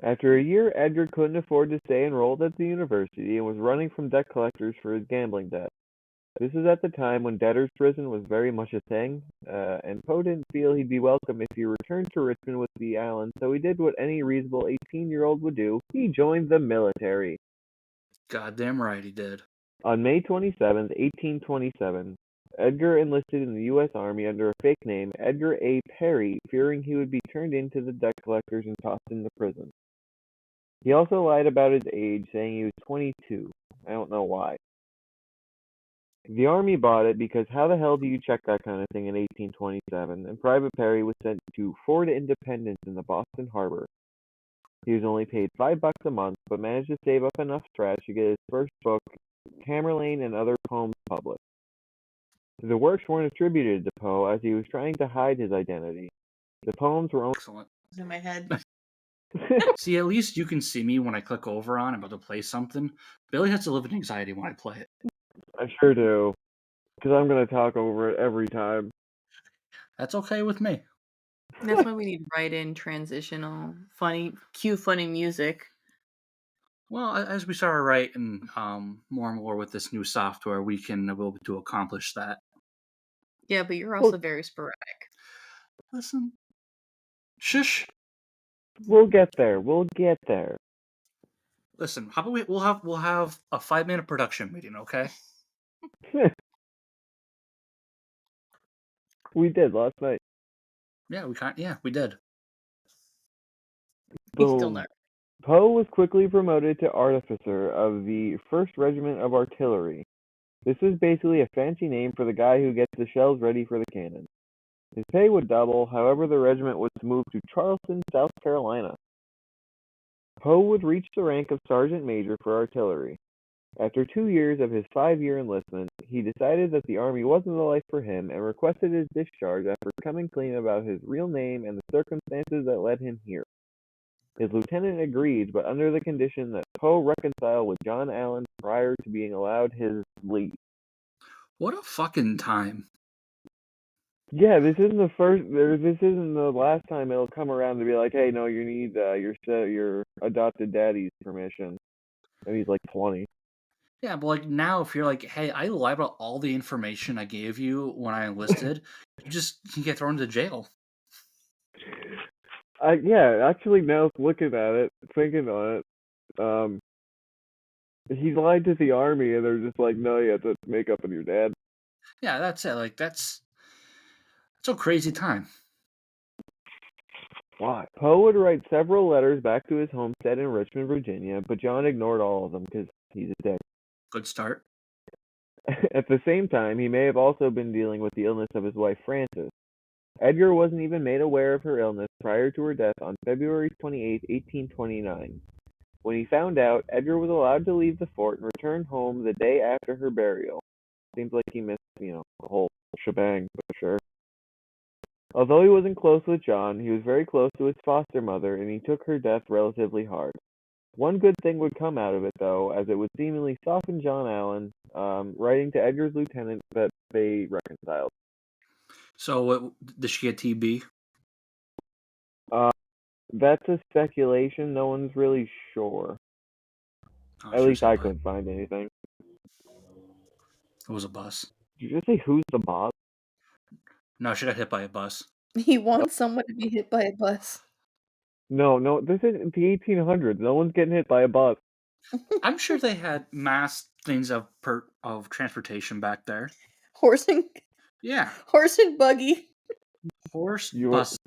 [SPEAKER 3] After a year, Edgar couldn't afford to stay enrolled at the university and was running from debt collectors for his gambling debt. This was at the time when debtor's prison was very much a thing, and Poe didn't feel he'd be welcome if he returned to Richmond with the Allens, so he did what any reasonable 18-year-old would do. He joined the military.
[SPEAKER 1] Goddamn right he did.
[SPEAKER 3] On May 27, 1827, Edgar enlisted in the U.S. Army under a fake name, Edgar A. Perry, fearing he would be turned into the debt collectors and tossed into prison. He also lied about his age, saying he was 22. I don't know why. The Army bought it because how the hell do you check that kind of thing in 1827? And Private Perry was sent to Fort Independence in the Boston Harbor. He was only paid $5 a month, but managed to save up enough scratch to get his first book, Tamerlane and Other Poems, published. The works weren't attributed to Poe, as he was trying to hide his identity. The poems were only
[SPEAKER 1] Excellent.
[SPEAKER 2] In my head.
[SPEAKER 1] See, at least you can see me when I click over on about to play something. Billy has to live with anxiety when I play it.
[SPEAKER 3] I sure do, because I'm going to talk over it every time.
[SPEAKER 1] That's okay with me.
[SPEAKER 2] That's why we need write-in, transitional, funny, cue funny music.
[SPEAKER 1] Well, as we start writing more and more with this new software, we'll be able to accomplish that.
[SPEAKER 2] Yeah, but you're also very sporadic.
[SPEAKER 1] Listen, shush.
[SPEAKER 3] We'll get there. We'll get there.
[SPEAKER 1] Listen, how about we'll have a 5-minute production meeting, okay?
[SPEAKER 3] We did last night.
[SPEAKER 1] Yeah, we did.
[SPEAKER 2] He's still
[SPEAKER 3] Boom.
[SPEAKER 2] not.
[SPEAKER 3] Poe was quickly promoted to artificer of the 1st Regiment of Artillery. This was basically a fancy name for the guy who gets the shells ready for the cannon. His pay would double, however the regiment was moved to Charleston, South Carolina. Poe would reach the rank of sergeant major for artillery. After 2 years of his 5-year enlistment, he decided that the Army wasn't the life for him and requested his discharge after coming clean about his real name and the circumstances that led him here. His lieutenant agreed, but under the condition that Poe reconcile with John Allen prior to being allowed his leave.
[SPEAKER 1] What a fucking time.
[SPEAKER 3] Yeah, this isn't the first. This isn't the last time it'll come around to be like, hey, no, you need your adopted daddy's permission, and he's like 20.
[SPEAKER 1] Yeah, but like now, if you're like, hey, I lied about all the information I gave you when I enlisted, you get thrown into jail.
[SPEAKER 3] Yeah, actually, now looking at it, thinking on it, he lied to the Army, and they're just like, no, you have to make up on your dad.
[SPEAKER 1] Yeah, that's it. Like that's a crazy time.
[SPEAKER 3] Why? Poe would write several letters back to his homestead in Richmond, Virginia, but John ignored all of them because he's a dick.
[SPEAKER 1] Good start.
[SPEAKER 3] At the same time, he may have also been dealing with the illness of his wife, Frances. Edgar wasn't even made aware of her illness prior to her death on February 28, 1829. When he found out, Edgar was allowed to leave the fort and return home the day after her burial. Seems like he missed, the whole shebang, but sure. Although he wasn't close with John, he was very close to his foster mother, and he took her death relatively hard. One good thing would come out of it, though, as it would seemingly soften John Allen, writing to Edgar's lieutenant that they reconciled.
[SPEAKER 1] So, did she get TB?
[SPEAKER 3] That's a speculation. No one's really sure.
[SPEAKER 1] Oh,
[SPEAKER 3] At
[SPEAKER 1] she was
[SPEAKER 3] least
[SPEAKER 1] hit
[SPEAKER 3] I
[SPEAKER 1] by.
[SPEAKER 3] couldn't find anything.
[SPEAKER 1] It was a bus.
[SPEAKER 3] Did you just say who's the boss?
[SPEAKER 1] No, she got hit by a bus.
[SPEAKER 2] He wants someone to be hit by a bus.
[SPEAKER 3] No, this is the 1800s. No one's getting hit by a bus.
[SPEAKER 1] I'm sure they had mass things of transportation back there.
[SPEAKER 2] Horse and
[SPEAKER 1] Yeah,
[SPEAKER 2] buggy.
[SPEAKER 1] horse
[SPEAKER 3] You want
[SPEAKER 1] bus.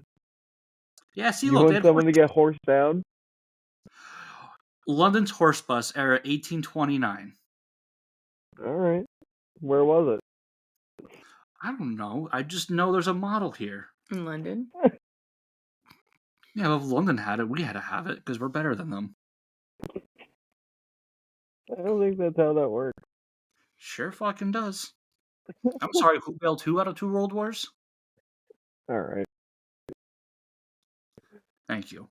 [SPEAKER 1] Yeah, see,
[SPEAKER 3] you
[SPEAKER 1] look, they
[SPEAKER 3] want
[SPEAKER 1] had
[SPEAKER 3] someone to get horsed down?
[SPEAKER 1] London's horse bus era 1829.
[SPEAKER 3] All right. Where was
[SPEAKER 1] I don't know. I just know there's a model here.
[SPEAKER 2] In London.
[SPEAKER 3] it?
[SPEAKER 1] Yeah, if London had it, we had to have it because we're better than them.
[SPEAKER 3] I don't think that's how that works.
[SPEAKER 1] Sure fucking does. I'm sorry, who bailed who out of two world wars?
[SPEAKER 3] All right.
[SPEAKER 1] Thank you.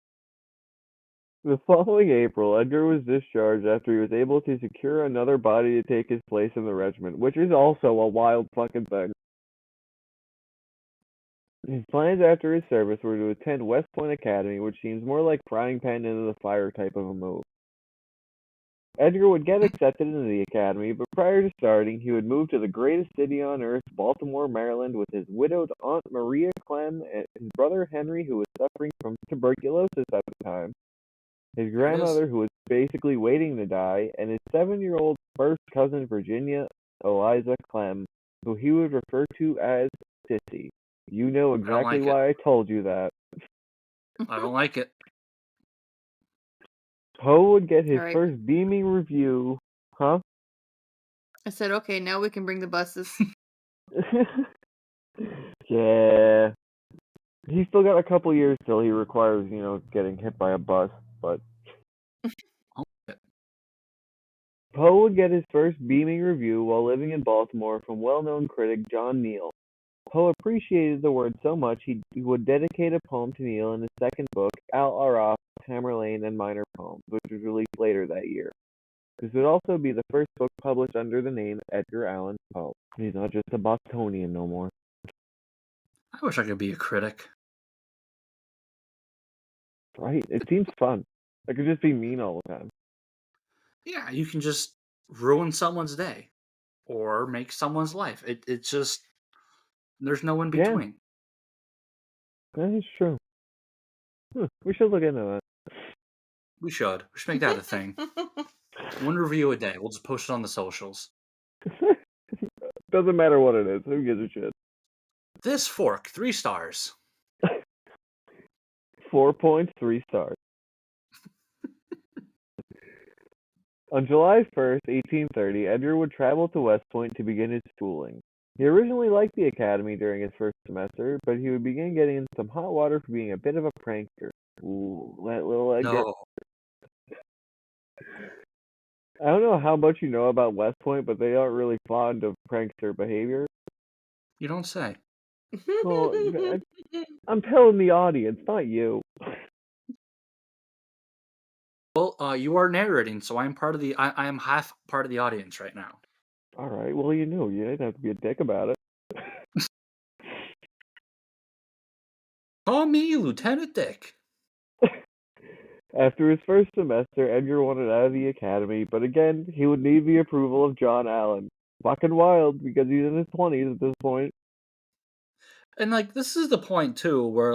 [SPEAKER 3] The following April, Edgar was discharged after he was able to secure another body to take his place in the regiment, which is also a wild fucking thing. His plans after his service were to attend West Point Academy, which seems more like frying pan into the fire type of a move. Edgar would get accepted into the academy, but prior to starting, he would move to the greatest city on earth, Baltimore, Maryland, with his widowed Aunt Maria Clem and his brother Henry, who was suffering from tuberculosis at the time, his grandmother, who was basically waiting to die, and his 7-year-old first cousin Virginia Eliza Clem, who he would refer to as Sissy. You know exactly
[SPEAKER 1] like it.
[SPEAKER 3] why I told you that.
[SPEAKER 1] I don't like it.
[SPEAKER 3] Poe would get his
[SPEAKER 2] All right.
[SPEAKER 3] first beaming review. Huh?
[SPEAKER 2] I said, okay, now we can bring the buses.
[SPEAKER 3] Yeah. He's still got a couple years till he requires, getting hit by a bus, but Poe would get his first beaming review while living in Baltimore from well-known critic John Neal. Poe appreciated the word so much he would dedicate a poem to Neal in his second book, Al Araf, Tamerlane and Minor Poems, which was released later that year. This would also be the first book published under the name Edgar Allan Poe. He's not just a Bostonian no more.
[SPEAKER 1] I wish I could be a critic.
[SPEAKER 3] Right? It seems fun. I could just be mean all the time.
[SPEAKER 1] Yeah, you can just ruin someone's day or make someone's life. It's just there's no in between.
[SPEAKER 3] That is true. We should look into that.
[SPEAKER 1] We should make that a thing. One review a day. We'll just post it on the socials.
[SPEAKER 3] Doesn't matter what it is. Who gives a shit?
[SPEAKER 1] This fork, 3 stars.
[SPEAKER 3] 4.3 stars. On July 1st, 1830, Edgar would travel to West Point to begin his schooling. He originally liked the academy during his first semester, but he would begin getting in some hot water for being a bit of a prankster. Ooh, that little Edgar.
[SPEAKER 1] No.
[SPEAKER 3] I don't know how much you know about West Point, but they aren't really fond of prankster behavior.
[SPEAKER 1] You don't say.
[SPEAKER 3] Well, I'm telling the audience, not you.
[SPEAKER 1] Well, you are narrating, so I'm part of the. I am half part of the audience right now.
[SPEAKER 3] All right, well, you knew. You didn't have to be a dick about it.
[SPEAKER 1] Call me Lieutenant Dick.
[SPEAKER 3] After his first semester, Edgar wanted out of the academy, but again, he would need the approval of John Allen. Fucking wild, because he's in his 20s at this point.
[SPEAKER 1] And, this is the point, too, where,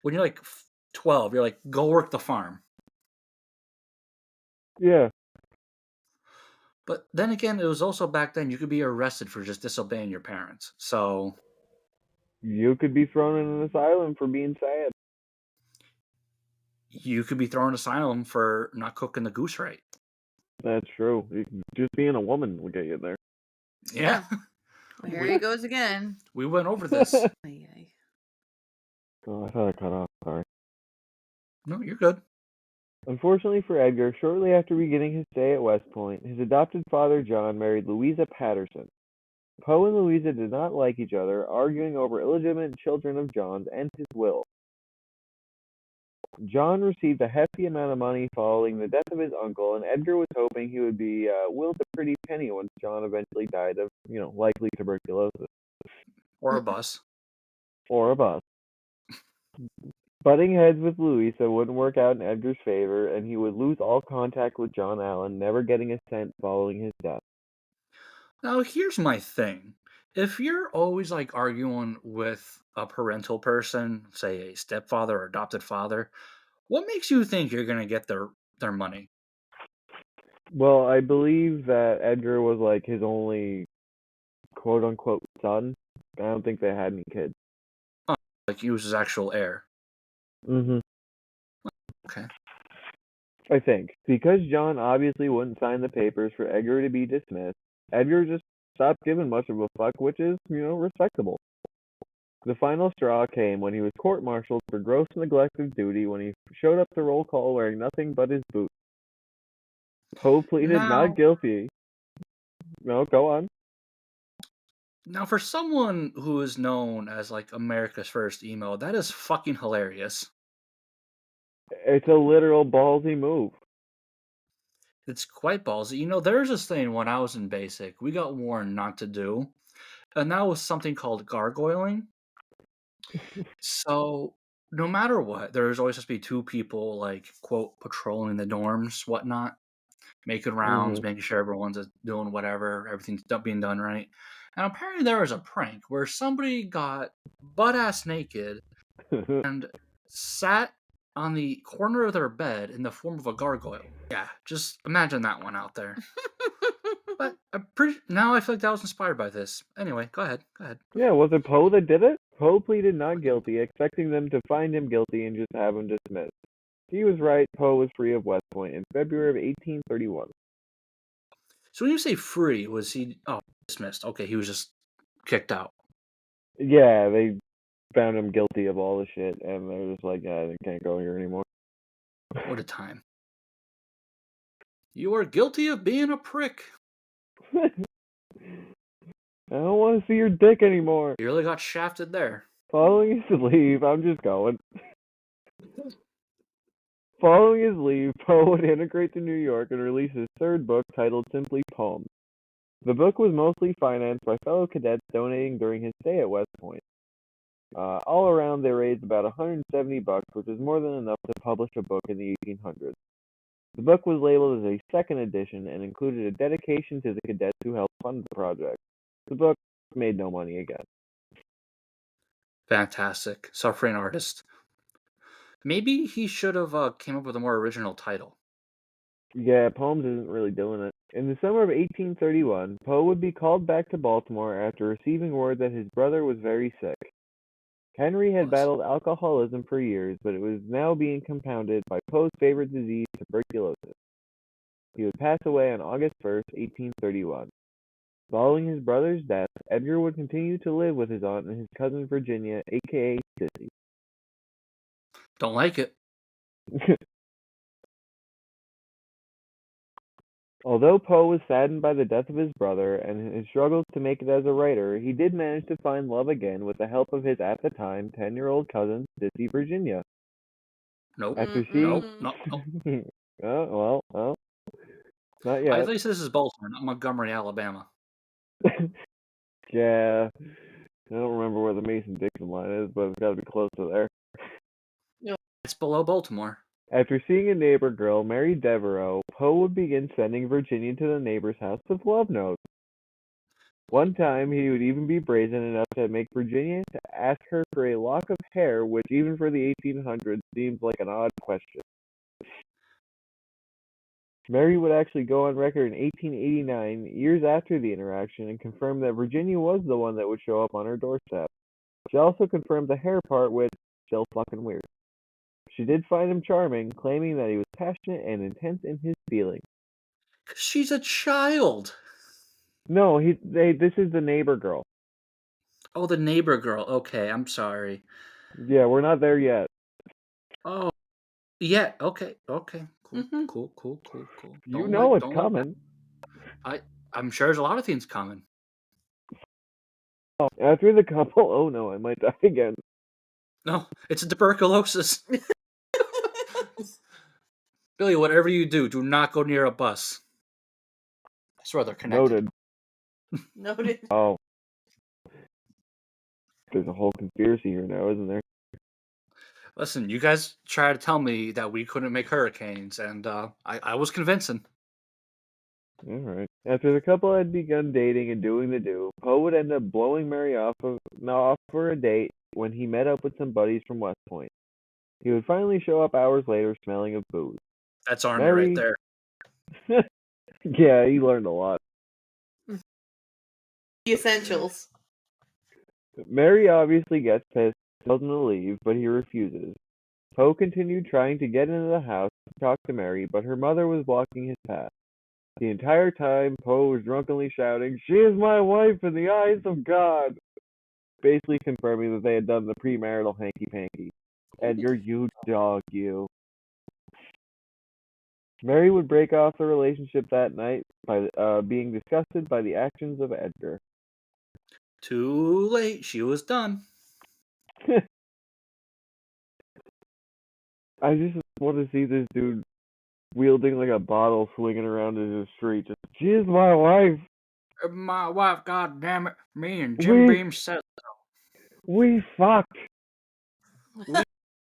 [SPEAKER 1] when you're, 12, you're like, go work the farm.
[SPEAKER 3] Yeah.
[SPEAKER 1] But then again, it was also back then you could be arrested for just disobeying your parents. So
[SPEAKER 3] You could be thrown in an asylum for being sad.
[SPEAKER 1] you could be thrown in asylum for not cooking the goose right.
[SPEAKER 3] That's true. Just being a woman will get you there.
[SPEAKER 1] Yeah.
[SPEAKER 2] Well, here he goes again.
[SPEAKER 1] We went over this.
[SPEAKER 3] Oh, I thought I cut off. Sorry.
[SPEAKER 1] No, you're good.
[SPEAKER 3] Unfortunately for Edgar, shortly after beginning his stay at West Point, his adopted father John married Louisa Patterson. Poe and Louisa did not like each other, arguing over illegitimate children of John's and his will. John received a hefty amount of money following the death of his uncle, and Edgar was hoping he would be willed a pretty penny once John eventually died of, likely tuberculosis.
[SPEAKER 1] Or a bus.
[SPEAKER 3] or a bus. Butting heads with Louisa wouldn't work out in Edgar's favor, and he would lose all contact with John Allen, never getting a cent following his death.
[SPEAKER 1] Now, here's my thing. If you're always like arguing with a parental person, say a stepfather or adopted father, what makes you think you're gonna get their money?
[SPEAKER 3] Well, I believe that Edgar was like his only quote unquote son. I don't think they had any kids.
[SPEAKER 1] Like he was his actual heir.
[SPEAKER 3] Mm-hmm.
[SPEAKER 1] Okay.
[SPEAKER 3] I think. Because John obviously wouldn't sign the papers for Edgar to be dismissed, Edgar just stopped giving much of a fuck, which is, respectable. The final straw came when he was court-martialed for gross neglect of duty when he showed up to roll call wearing nothing but his boots. Poe pleaded not
[SPEAKER 1] Now,
[SPEAKER 3] guilty. No, go on.
[SPEAKER 1] now for someone who is known as like America's first emo, that is fucking hilarious.
[SPEAKER 3] It's a literal ballsy move.
[SPEAKER 1] It's quite ballsy. There's this thing when I was in basic, we got warned not to do, and that was something called gargoyling. So no matter what, there's always supposed to be two people like quote patrolling the dorms, whatnot, making rounds, making sure everyone's doing whatever, everything's being done right. And apparently there was a prank where somebody got butt ass naked and sat on the corner of their bed in the form of a gargoyle. Yeah, just imagine that one out there. But now I feel like that was inspired by this. Anyway, go ahead.
[SPEAKER 3] Yeah, was it Poe that did it? Poe pleaded not guilty, expecting them to find him guilty and just have him dismissed. He was right. Poe was free of West Point in February of 1831.
[SPEAKER 1] So when you say free, was he dismissed? Okay, he was just kicked out.
[SPEAKER 3] Yeah, they found him guilty of all the shit, and they're just like, yeah, they can't go here anymore.
[SPEAKER 1] What a time. You are guilty of being a prick.
[SPEAKER 3] I don't want to see your dick anymore.
[SPEAKER 1] You really got shafted there.
[SPEAKER 3] Following his leave, I'm just going. Following his leave, Poe would integrate to New York and release his third book titled simply Poems. The book was mostly financed by fellow cadets donating during his stay at West Point. All around, they raised about $170, which is more than enough to publish a book in the 1800s. The book was labeled as a second edition and included a dedication to the cadets who helped fund the project. The book made no money again.
[SPEAKER 1] Fantastic. Suffering artist. Maybe he should have came up with a more original title.
[SPEAKER 3] Yeah, Poems isn't really doing it. In the summer of 1831, Poe would be called back to Baltimore after receiving word that his brother was very sick. Henry had battled alcoholism for years, but it was now being compounded by Poe's favorite disease, tuberculosis. He would pass away on August 1st, 1831. Following his brother's death, Edgar would continue to live with his aunt and his cousin Virginia, aka Sissy.
[SPEAKER 1] Don't like it.
[SPEAKER 3] Although Poe was saddened by the death of his brother and his struggles to make it as a writer, he did manage to find love again with the help of his at the time 10-year-old cousin, Sissy Virginia.
[SPEAKER 1] Nope.
[SPEAKER 3] After she...
[SPEAKER 1] Nope.
[SPEAKER 3] well, not yet.
[SPEAKER 1] At least this is Baltimore, not Montgomery, Alabama.
[SPEAKER 3] Yeah. I don't remember where the Mason-Dixon line is, but it's got to be close to there.
[SPEAKER 1] It's below Baltimore.
[SPEAKER 3] After seeing a neighbor girl, Mary Devereaux, Poe would begin sending Virginia to the neighbor's house with love notes. One time, he would even be brazen enough to make Virginia to ask her for a lock of hair, which even for the 1800s seems like an odd question. Mary would actually go on record in 1889, years after the interaction, and confirm that Virginia was the one that would show up on her doorstep. She also confirmed the hair part, which still fucking weird. She did find him charming, claiming that he was passionate and intense in his feelings.
[SPEAKER 1] She's a child.
[SPEAKER 3] No, this is the neighbor girl.
[SPEAKER 1] Oh, the neighbor girl. Okay, I'm sorry.
[SPEAKER 3] Yeah, we're not there yet.
[SPEAKER 1] Oh, yeah. Okay. Cool.
[SPEAKER 2] Mm-hmm.
[SPEAKER 1] Cool.
[SPEAKER 3] You know it's coming.
[SPEAKER 1] I'm sure there's a lot of things coming.
[SPEAKER 3] After the couple, oh no, I might die again.
[SPEAKER 1] No, it's a tuberculosis. Billy, whatever you do not go near a bus. I swear they're connected.
[SPEAKER 3] Noted.
[SPEAKER 2] Noted.
[SPEAKER 3] Oh. There's a whole conspiracy here now, isn't there?
[SPEAKER 1] Listen, you guys tried to tell me that we couldn't make hurricanes, and I was convincing.
[SPEAKER 3] All right. After the couple had begun dating and doing the do, Poe would end up blowing Mary off for a date when he met up with some buddies from West Point. He would finally show up hours later smelling of booze.
[SPEAKER 1] That's Army right
[SPEAKER 3] Mary,
[SPEAKER 1] there.
[SPEAKER 3] yeah, he learned a lot.
[SPEAKER 2] The essentials.
[SPEAKER 3] Mary obviously gets pissed, tells him to leave, but he refuses. Poe continued trying to get into the house to talk to Mary, but her mother was blocking his path. The entire time, Poe was drunkenly shouting, "She is my wife in the eyes of God!" Basically confirming that they had done the premarital hanky-panky. Edgar, you dog, you. Mary would break off the relationship that night by being disgusted by the actions of Edgar.
[SPEAKER 1] Too late. She was done.
[SPEAKER 3] I just want to see this dude wielding like a bottle swinging around in the street. Just, "She is my wife.
[SPEAKER 1] My wife, God damn it. Me and Jim
[SPEAKER 3] We
[SPEAKER 1] Beam said
[SPEAKER 3] we fucked."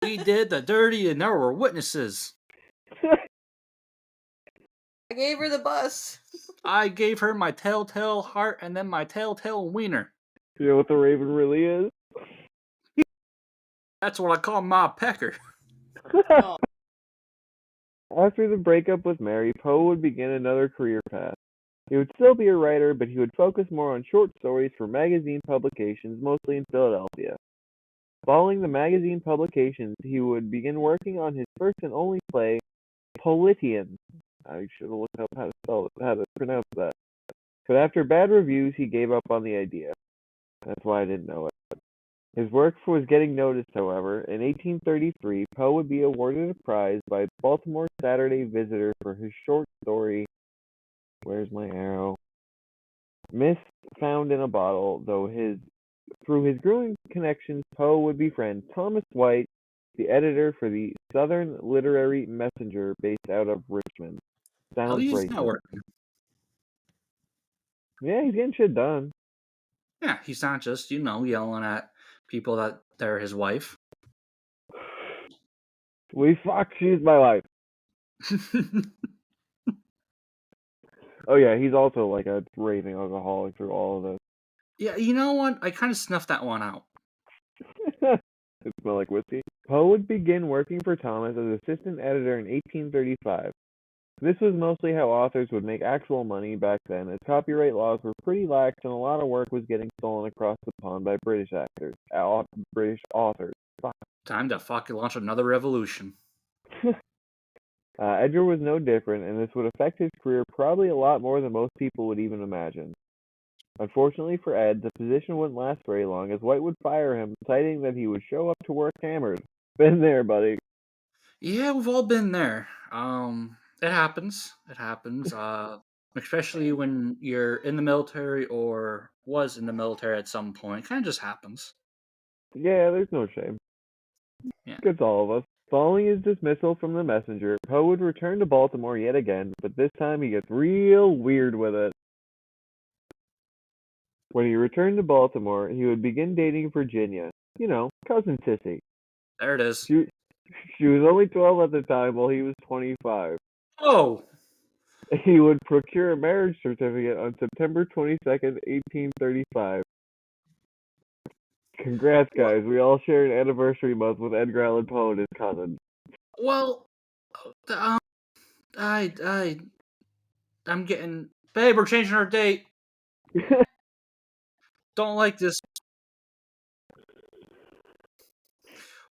[SPEAKER 1] we did the dirty, and there were witnesses.
[SPEAKER 2] I gave her the bus.
[SPEAKER 1] I gave her my telltale heart and then my telltale wiener.
[SPEAKER 3] You know what the Raven really is?
[SPEAKER 1] That's what I call my pecker.
[SPEAKER 2] Oh.
[SPEAKER 3] After the breakup with Mary, Poe would begin another career path. He would still be a writer, but he would focus more on short stories for magazine publications, mostly in Philadelphia. Following the magazine publications, he would begin working on his first and only play, Politian. I should have looked up how to pronounce that. But after bad reviews, he gave up on the idea. That's why I didn't know it. His work was getting noticed, however. In 1833, Poe would be awarded a prize by Baltimore Saturday Visitor for his short story, Where's My Arrow? Miss Found in a Bottle, through his growing connections, Poe would befriend Thomas White, the editor for the Southern Literary Messenger based out of Richmond.
[SPEAKER 1] At
[SPEAKER 3] Sounds
[SPEAKER 1] least it's not
[SPEAKER 3] racist.
[SPEAKER 1] working.
[SPEAKER 3] Yeah, he's getting shit done.
[SPEAKER 1] Yeah, he's not just, yelling at people that they're his wife.
[SPEAKER 3] We fuck, she's my wife. Oh yeah, he's also like a raving alcoholic through all of this.
[SPEAKER 1] Yeah, you know what? I kind of snuffed that one out.
[SPEAKER 3] It smelled like whiskey. Poe would begin working for Thomas as assistant editor in 1835. This was mostly how authors would make actual money back then, as copyright laws were pretty lax and a lot of work was getting stolen across the pond by British authors. Fuck.
[SPEAKER 1] Time to fucking launch another revolution.
[SPEAKER 3] Edgar was no different, and this would affect his career probably a lot more than most people would even imagine. Unfortunately for Ed, the position wouldn't last very long, as White would fire him, citing that he would show up to work hammered. Been there, buddy.
[SPEAKER 1] Yeah, we've all been there. It happens. It happens. Especially when you're in the military or was in the military at some point. Kind of just happens.
[SPEAKER 3] Yeah, there's no shame.
[SPEAKER 1] Yeah.
[SPEAKER 3] Gets all of us. Following his dismissal from the Messenger, Poe would return to Baltimore yet again, but this time he gets real weird with it. When he returned to Baltimore, he would begin dating Virginia. You know, cousin Sissy.
[SPEAKER 1] There it is.
[SPEAKER 3] She was only 12 at the time, while he was 25.
[SPEAKER 1] Oh!
[SPEAKER 3] He would procure a marriage certificate on September 22nd, 1835. Congrats, guys. We all share an anniversary month with Edgar Allan Poe and his cousin.
[SPEAKER 1] Well, I'm getting... Babe, we're changing our date. Don't like this.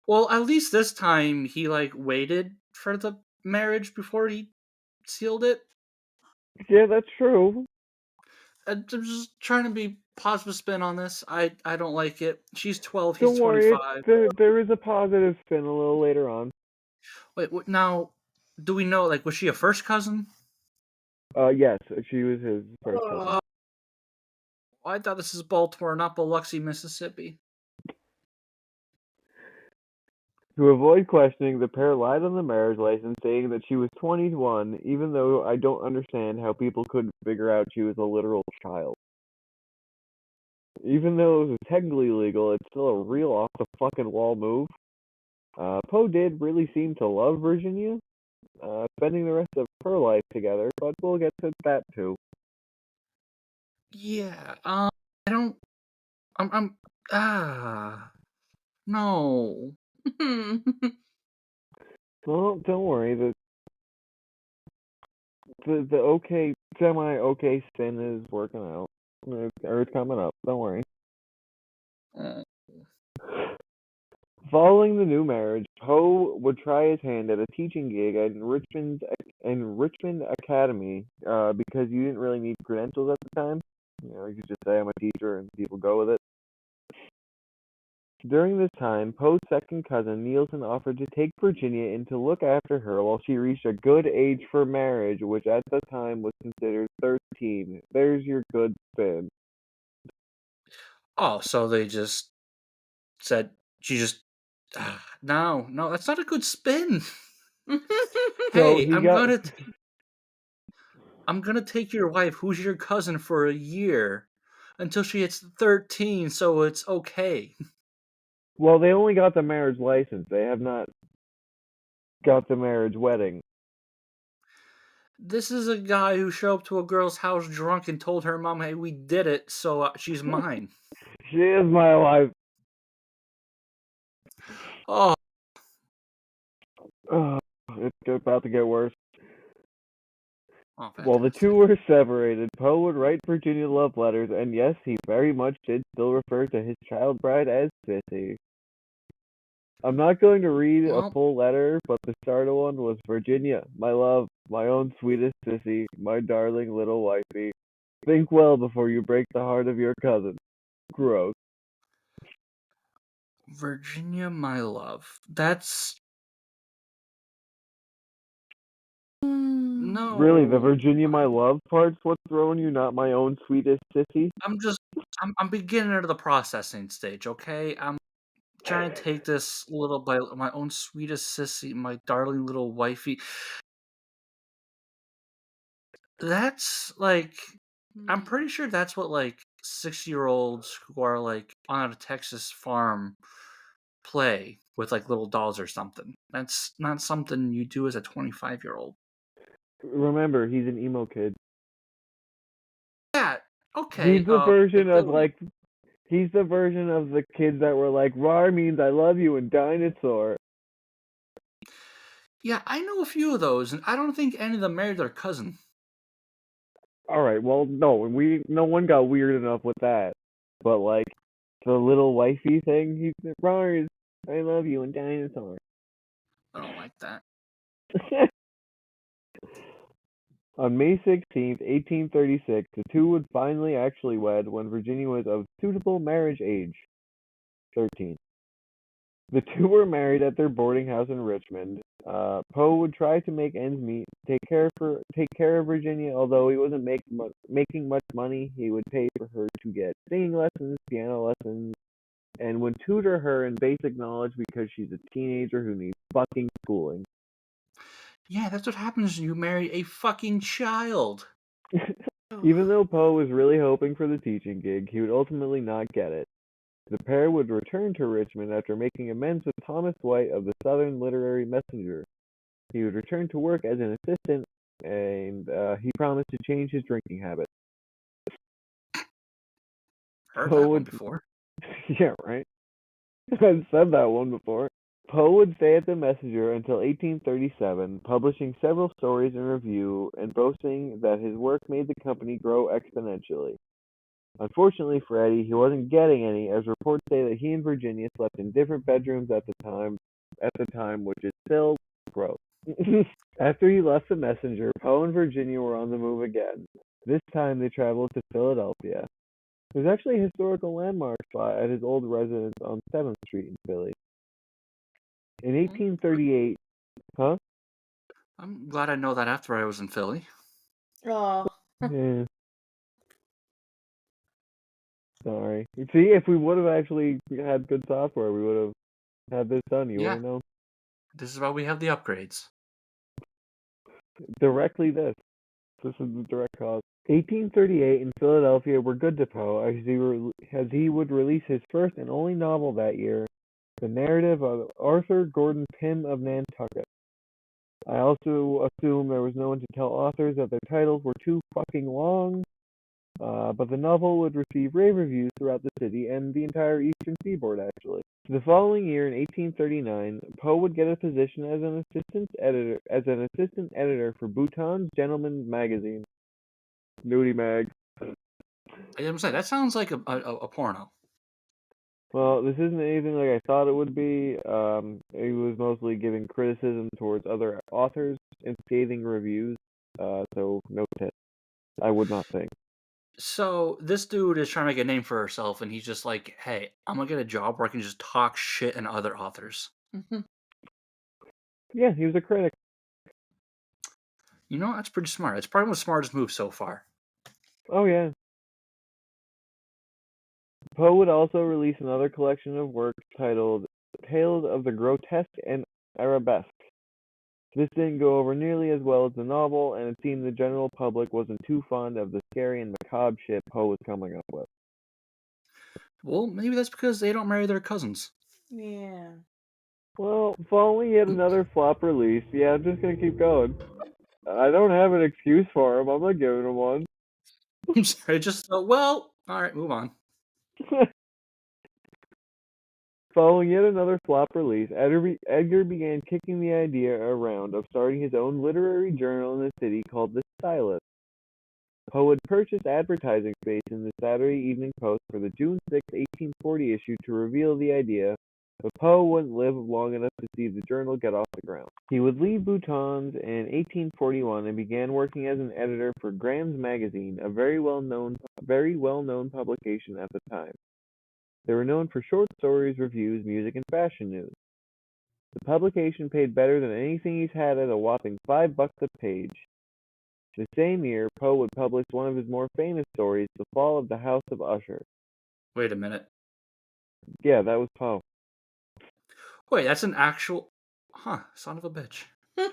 [SPEAKER 1] Well, at least this time he, waited for the marriage before he sealed it.
[SPEAKER 3] Yeah, that's true.
[SPEAKER 1] I'm just trying to be positive spin on this. I don't like it. She's 12,
[SPEAKER 3] Don't
[SPEAKER 1] he's
[SPEAKER 3] worry,
[SPEAKER 1] 25.
[SPEAKER 3] there is a positive spin a little later on.
[SPEAKER 1] Wait, now, do we know, was she a first cousin?
[SPEAKER 3] Yes, she was his first cousin.
[SPEAKER 1] I thought this is Baltimore, not Biloxi, Mississippi.
[SPEAKER 3] To avoid questioning, the pair lied on the marriage license, saying that she was 21, even though I don't understand how people couldn't figure out she was a literal child. Even though it was technically legal, it's still a real off the fucking wall move. Poe did really seem to love Virginia, spending the rest of her life together, but we'll get to that too.
[SPEAKER 1] Yeah. I don't. I'm. Ah. No.
[SPEAKER 3] Well, don't worry. The okay, semi okay spin is working out. Or it's coming up. Don't worry.
[SPEAKER 1] Uh,
[SPEAKER 3] Following the new marriage, Poe would try his hand at a teaching gig at Richmond Academy, because you didn't really need credentials at the time. You could just say I'm a teacher and people go with it. During this time, Poe's second cousin Nielsen offered to take Virginia in to look after her while she reached a good age for marriage, which at the time was considered 13. There's your good spin.
[SPEAKER 1] oh, so they just said she just. No, no, that's not a good spin.
[SPEAKER 3] So
[SPEAKER 1] Hey,
[SPEAKER 3] he got
[SPEAKER 1] I'm gonna take your wife, who's your cousin, for a year until she hits 13, so it's okay.
[SPEAKER 3] well, they only got the marriage license. They have not got the marriage wedding.
[SPEAKER 1] This is a guy who showed up to a girl's house drunk and told her mom, "Hey, we did it, so she's mine."
[SPEAKER 3] She is my wife.
[SPEAKER 1] Oh,
[SPEAKER 3] Oh, it's about to get worse.
[SPEAKER 1] oh,
[SPEAKER 3] While the two
[SPEAKER 1] fantastic.
[SPEAKER 3] were separated, Poe would write Virginia love letters, and yes, he very much did still refer to his child bride as Sissy. I'm not going to read a
[SPEAKER 1] Well,
[SPEAKER 3] full letter, but the start of one was Virginia, my love, my own sweetest Sissy, my darling little wifey. Think well before you break the heart of your cousin. Gross.
[SPEAKER 1] Virginia, my love. That's
[SPEAKER 3] Really, the
[SPEAKER 1] no.
[SPEAKER 3] Virginia, my love part's what's throwing you, not my own sweetest Sissy?
[SPEAKER 1] I'm just. I'm beginning at the processing stage. Okay, I'm trying to take this little by my own sweetest sissy, my darling little wifey. That's like I'm pretty sure that's what like 6-year-olds who are like on a Texas farm play with like little dolls or something. That's not something you do as a 25-year-old.
[SPEAKER 3] Remember, he's an emo kid.
[SPEAKER 1] Yeah. Okay.
[SPEAKER 3] He's the version
[SPEAKER 1] Like
[SPEAKER 3] of
[SPEAKER 1] Billy.
[SPEAKER 3] like he's the version of the kids that were like, "Rar means I love you" and "dinosaur."
[SPEAKER 1] Yeah, I know a few of those, and I don't think any of them married their cousin.
[SPEAKER 3] All right, well, no one got weird enough with that, but like the little wifey thing, he's "Rar, I love you" and "dinosaur."
[SPEAKER 1] I don't like that.
[SPEAKER 3] On May 16th, 1836, the two would finally actually wed when Virginia was of suitable marriage age, 13. The two were married at their boarding house in Richmond. Poe would try to make ends meet, take care of Virginia. Although he wasn't making much money, he would pay for her to get singing lessons, piano lessons, and would tutor her in basic knowledge because she's a teenager who needs fucking schooling.
[SPEAKER 1] Yeah, that's what happens when you marry a fucking child.
[SPEAKER 3] Even though Poe was really hoping for the teaching gig, he would ultimately not get it. The pair would return to Richmond after making amends with Thomas White of the Southern Literary Messenger. He would return to work as an assistant, and he promised to change his drinking habits.
[SPEAKER 1] Heard
[SPEAKER 3] Poe
[SPEAKER 1] that one
[SPEAKER 3] would,
[SPEAKER 1] before.
[SPEAKER 3] yeah, right. I've said that one before. Poe would stay at the Messenger until 1837, publishing several stories in review and boasting that his work made the company grow exponentially. Unfortunately for Eddie, he wasn't getting any, as reports say that he and Virginia slept in different bedrooms at the time, which is still gross. After he left the Messenger, Poe and Virginia were on the move again. This time they traveled to Philadelphia. There's actually a historical landmark spot at his old residence on 7th Street in Philly. In
[SPEAKER 1] Mm,
[SPEAKER 3] 1838, huh?
[SPEAKER 1] I'm glad I know that after I was in Philly.
[SPEAKER 2] Oh.
[SPEAKER 3] Yeah, sorry. See, if we would have actually had good software, we would have had this done. You would
[SPEAKER 1] Yeah,
[SPEAKER 3] have known.
[SPEAKER 1] this is why we have the upgrades.
[SPEAKER 3] Directly this. This is the direct cause. 1838 in Philadelphia were good to Poe as he would release his first and only novel that year, the narrative of Arthur Gordon Pym of Nantucket. I also assume there was no one to tell authors that their titles were too fucking long, but the novel would receive rave reviews throughout the city and the entire eastern seaboard, actually. The following year, in 1839, Poe would get a position as an assistant editor for Bhutan's Gentleman's Magazine, Nudie Mag.
[SPEAKER 1] I'm saying that sounds like a porno.
[SPEAKER 3] Well, this isn't anything like I thought it would be. It was mostly giving criticism towards other authors and scathing reviews. So no tip. I would not think.
[SPEAKER 1] So this dude is trying to make a name for herself, and he's just like, "Hey, I'm gonna get a job where I can just talk shit in other authors."
[SPEAKER 2] Mhm.
[SPEAKER 3] Yeah, he was a critic.
[SPEAKER 1] You know, that's pretty smart. It's probably one of the smartest moves so far.
[SPEAKER 3] Oh yeah. Poe would also release another collection of works titled Tales of the Grotesque and Arabesque. This didn't go over nearly as well as the novel, and it seemed the general public wasn't too fond of the scary and macabre shit Poe was coming up with.
[SPEAKER 1] Well, maybe that's because they don't marry their cousins.
[SPEAKER 2] Yeah.
[SPEAKER 3] Well, following yet another flop release, yeah, I'm just gonna keep going. I don't have an excuse for him. I'm not giving him one.
[SPEAKER 1] I'm sorry, just well, all right, move on.
[SPEAKER 3] Following yet another flop release, Edgar began kicking the idea around of starting his own literary journal in the city called The Stylist. Poe had purchased advertising space in the Saturday Evening Post for the June 6, 1840 issue to reveal the idea, but Poe wouldn't live long enough to see the journal get off the ground. He would leave Bhutan's in 1841 and began working as an editor for Graham's Magazine, a very well-known publication at the time. They were known for short stories, reviews, music, and fashion news. The publication paid better than anything he's had at a whopping $5 a page. The same year, Poe would publish one of his more famous stories, The Fall of the House of Usher.
[SPEAKER 1] Wait a minute.
[SPEAKER 3] Yeah, that was Poe.
[SPEAKER 1] Wait, that's an actual. Huh, son of a bitch.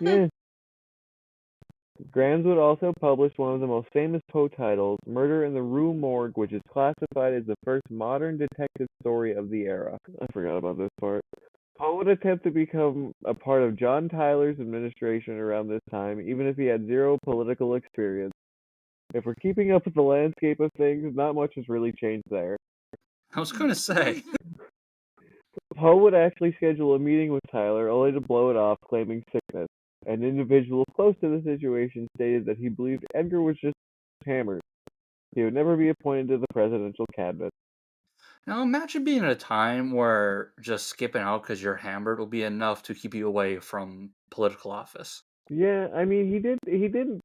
[SPEAKER 3] Yeah. Grams would also publish one of the most famous Poe titles, Murder in the Rue Morgue, which is classified as the first modern detective story of the era. I forgot about this part. Poe would attempt to become a part of John Tyler's administration around this time, even if he had zero political experience. If we're keeping up with the landscape of things, not much has really changed there.
[SPEAKER 1] I was gonna say.
[SPEAKER 3] Poe would actually schedule a meeting with Tyler, only to blow it off, claiming sickness. An individual close to the situation stated that he believed Edgar was just hammered. He would never be appointed to the presidential cabinet.
[SPEAKER 1] Now imagine being at a time where just skipping out because you're hammered will be enough to keep you away from political office.
[SPEAKER 3] Yeah, I mean, he didn't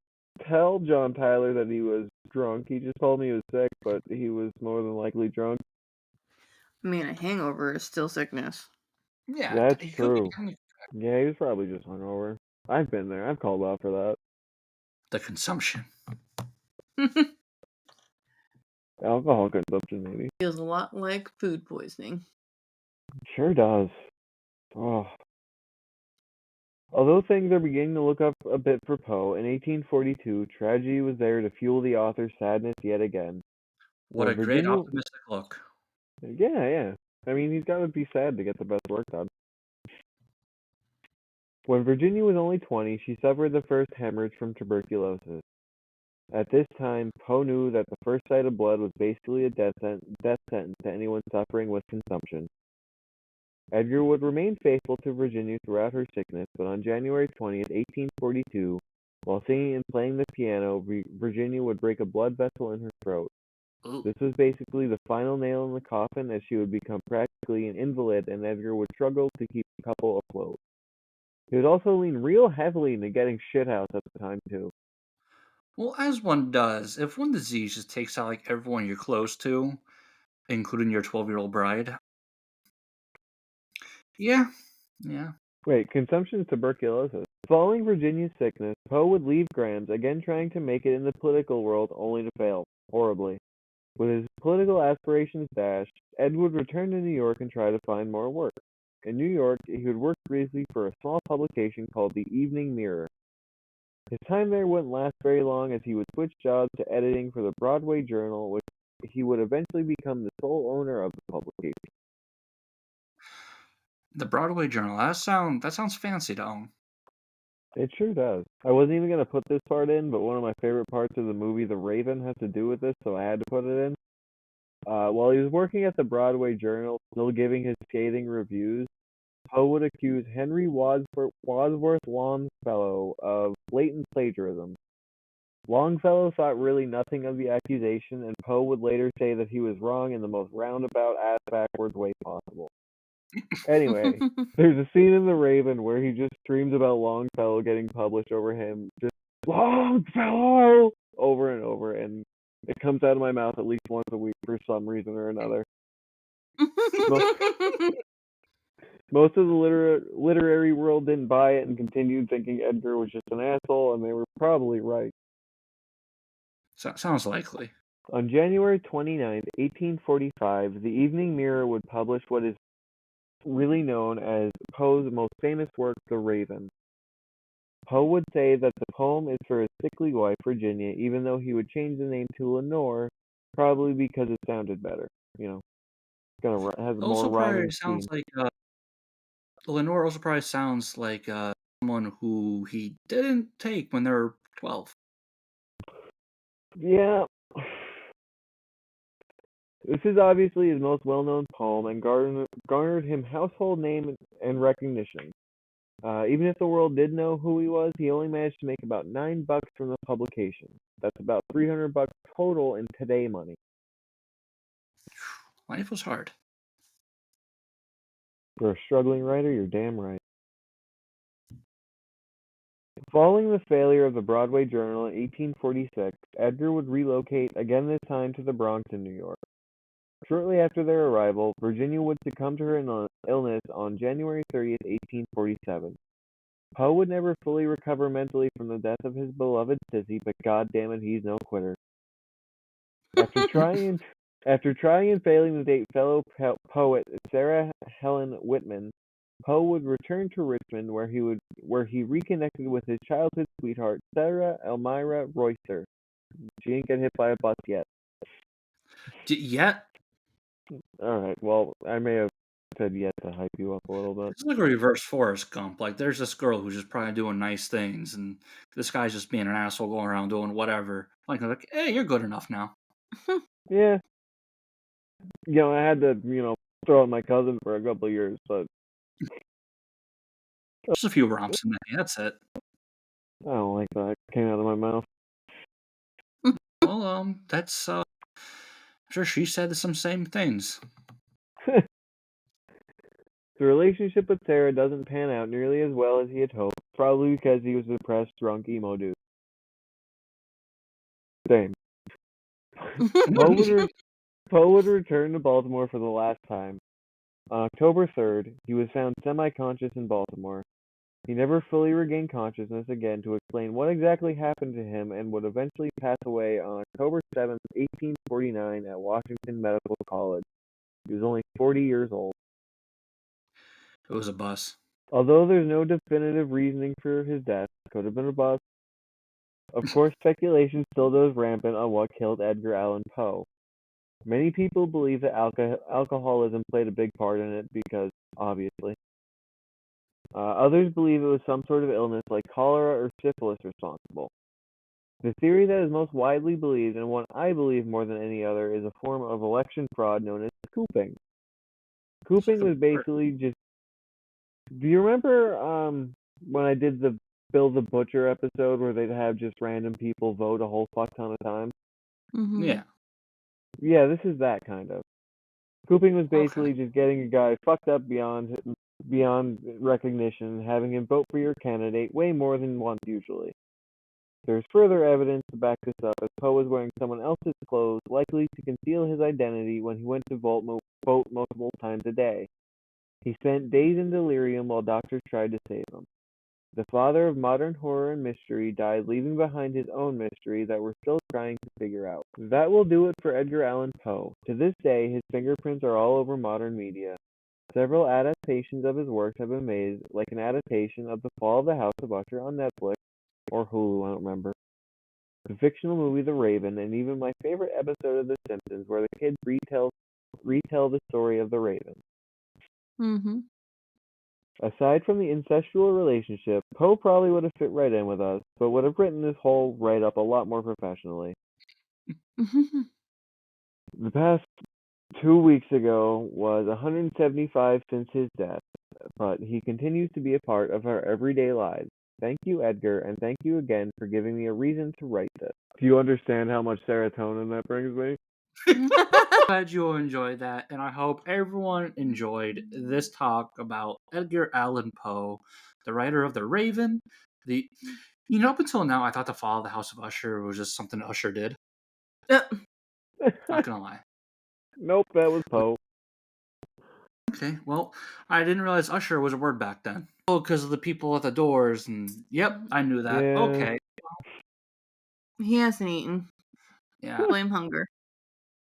[SPEAKER 3] tell John Tyler that he was drunk. He just told me he was sick, but he was more than likely drunk.
[SPEAKER 2] I mean, a hangover is still sickness.
[SPEAKER 1] Yeah,
[SPEAKER 3] That's
[SPEAKER 1] he could be
[SPEAKER 3] true. Yeah, he was probably just hungover. I've been there. I've called out for that.
[SPEAKER 1] the consumption.
[SPEAKER 3] Alcohol consumption, maybe.
[SPEAKER 2] Feels a lot like food poisoning.
[SPEAKER 3] Sure does. Oh. Although things are beginning to look up a bit for Poe, in 1842, tragedy was there to fuel the author's sadness yet again.
[SPEAKER 1] What
[SPEAKER 3] When
[SPEAKER 1] a great
[SPEAKER 3] Virginia...
[SPEAKER 1] optimistic look.
[SPEAKER 3] Yeah. I mean, he's got to be sad to get the best work done. When Virginia was only 20, she suffered the first hemorrhage from tuberculosis. At this time, Poe knew that the first sight of blood was basically a death sentence to anyone suffering with consumption. Edgar would remain faithful to Virginia throughout her sickness, but on January 20th, 1842, while singing and playing the piano, Virginia would break a blood vessel in her throat.
[SPEAKER 1] Ooh.
[SPEAKER 3] This was basically the final nail in the coffin, as she would become practically an invalid and Edgar would struggle to keep the couple afloat. He would also lean real heavily into getting shithoused at the time, too.
[SPEAKER 1] Well, as one does, if one disease just takes out like everyone you're close to, including your 12-year-old bride. Yeah.
[SPEAKER 3] Wait, consumption is tuberculosis. Following Virginia's sickness, Poe would leave Grams, again trying to make it in the political world, only to fail, horribly. With his political aspirations dashed, Ed would return to New York and try to find more work. In New York, he would work briefly for a small publication called the Evening Mirror. His time there wouldn't last very long as he would switch jobs to editing for the Broadway Journal, which he would eventually become the sole owner of the publication.
[SPEAKER 1] The Broadway Journal. That sounds fancy to own.
[SPEAKER 3] It sure does. I wasn't even going to put this part in, but one of my favorite parts of the movie The Raven has to do with this, so I had to put it in. While he was working at the Broadway Journal, still giving his scathing reviews, Poe would accuse Henry Wadsworth Longfellow of blatant plagiarism. Longfellow thought really nothing of the accusation, and Poe would later say that he was wrong in the most roundabout, ass-backwards way possible. Anyway, there's a scene in The Raven where he just dreams about Longfellow getting published over him, just Longfellow over and over, and it comes out of my mouth at least once a week for some reason or another. Most of the literary world didn't buy it and continued thinking Edgar was just an asshole, and they were probably right.
[SPEAKER 1] Sounds likely.
[SPEAKER 3] On January 29th, 1845, the Evening Mirror would publish what is really known as Poe's most famous work, The Raven. Poe would say that the poem is for his sickly wife, Virginia, even though he would change the name to Lenore, probably because it sounded better. You know, has a more
[SPEAKER 1] Also, probably
[SPEAKER 3] rhyming
[SPEAKER 1] sounds
[SPEAKER 3] scheme.
[SPEAKER 1] like Lenore. Also, probably sounds like someone who he didn't take when they were 12.
[SPEAKER 3] Yeah. This is obviously his most well-known poem and garnered him household name and recognition. Even if the world did know who he was, he only managed to make about $9 from the publication. That's about $300 total in today money.
[SPEAKER 1] Life was hard.
[SPEAKER 3] For a struggling writer, you're damn right. Following the failure of the Broadway Journal in 1846, Edgar would relocate again, this time to the Bronx in New York. Shortly after their arrival, Virginia would succumb to her illness on January 30th, 1847. Poe would never fully recover mentally from the death of his beloved sissy, but goddammit, he's no quitter. After trying and failing to date fellow poet Sarah Helen Whitman, Poe would return to Richmond, where he reconnected with his childhood sweetheart Sarah Elmira Royster. She didn't get hit by a bus yet.
[SPEAKER 1] Yet?
[SPEAKER 3] All right. Well, I may have said yet to hype you up a little bit.
[SPEAKER 1] It's like a reverse Forrest Gump. Like, there's this girl who's just probably doing nice things, and this guy's just being an asshole going around doing whatever. Like, hey, you're good enough now.
[SPEAKER 3] Yeah. I had to, throw out my cousin for a couple of years, but
[SPEAKER 1] Just a few romps in there. That's it.
[SPEAKER 3] I don't like that. It came out of my mouth.
[SPEAKER 1] Well, that's I'm sure she said some same things.
[SPEAKER 3] The relationship with Sarah doesn't pan out nearly as well as he had hoped, probably because he was a depressed, drunk, emo dude. Same. Poe would return to Baltimore for the last time. On October 3rd, he was found semi-conscious in Baltimore. He never fully regained consciousness again to explain what exactly happened to him, and would eventually pass away on October 7th, 1849 at Washington Medical College. He was only 40 years old.
[SPEAKER 1] It was a bus.
[SPEAKER 3] Although there's no definitive reasoning for his death, could have been a bus. Of course, speculation still goes rampant on what killed Edgar Allan Poe. Many people believe that alcoholism played a big part in it because, obviously. Others believe it was some sort of illness like cholera or syphilis responsible. The theory that is most widely believed, and one I believe more than any other, is a form of election fraud known as cooping. Cooping was basically just... Do you remember when I did the Bill the Butcher episode where they'd have just random people vote a whole fuck ton of times?
[SPEAKER 2] Mhm.
[SPEAKER 1] Yeah.
[SPEAKER 3] Yeah, this is that kind of. Cooping was basically just getting a guy fucked up beyond recognition and having him vote for your candidate way more than once usually. There's further evidence to back this up, as Poe was wearing someone else's clothes, likely to conceal his identity when he went to vote multiple times a day. He spent days in delirium while doctors tried to save him. The father of modern horror and mystery died, leaving behind his own mystery that we're still trying to figure out. That will do it for Edgar Allan Poe. To this day, his fingerprints are all over modern media. Several adaptations of his works have been made, like an adaptation of The Fall of the House of Usher on Netflix, or Hulu, I don't remember. The fictional movie The Raven, and even my favorite episode of The Simpsons, where the kids retell the story of the Raven.
[SPEAKER 2] Mm-hmm.
[SPEAKER 3] Aside from the incestual relationship, Poe probably would have fit right in with us, but would have written this whole write-up a lot more professionally. The past 2 weeks ago was 175 since his death, but he continues to be a part of our everyday lives. Thank you, Edgar, and thank you again for giving me a reason to write this. Do you understand how much serotonin that brings me?
[SPEAKER 1] Glad you enjoyed that, and I hope everyone enjoyed this talk about Edgar Allan Poe, the writer of The Raven. Up until now, I thought The Fall of the House of Usher was just something Usher did. Not gonna lie.
[SPEAKER 3] Nope, that was Poe.
[SPEAKER 1] Okay, well, I didn't realize Usher was a word back then. Oh, because of the people at the doors, and yep, I knew that.
[SPEAKER 3] Yeah.
[SPEAKER 1] Okay,
[SPEAKER 2] He hasn't eaten.
[SPEAKER 1] yeah.
[SPEAKER 2] Blame hunger.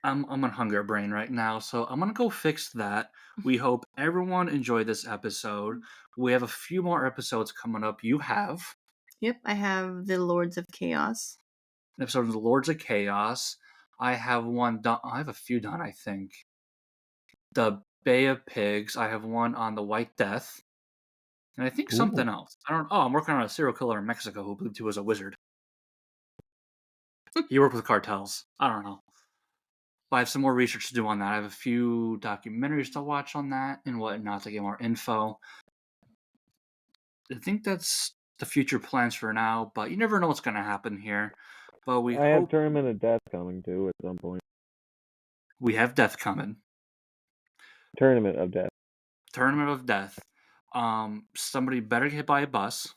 [SPEAKER 1] I'm on hunger brain right now, so I'm gonna go fix that. We hope everyone enjoyed this episode. We have a few more episodes coming up. You have
[SPEAKER 2] Yep, I have the Lords of Chaos.
[SPEAKER 1] an episode of the Lords of Chaos. I have one done. I have a few done, I think. The Bay of Pigs. I have one on the White Death, and I think something else. I don't. Oh, I'm working on a serial killer in Mexico who believed he was a wizard. He worked with cartels. I don't know. But I have some more research to do on that. I have a few documentaries to watch on that and whatnot to get more info. I think that's the future plans for now, but you never know what's going to happen here. But we
[SPEAKER 3] I have
[SPEAKER 1] hope
[SPEAKER 3] Tournament of Death coming too at some point.
[SPEAKER 1] we have death coming.
[SPEAKER 3] Tournament of Death.
[SPEAKER 1] Tournament of Death. Somebody better get hit by a bus.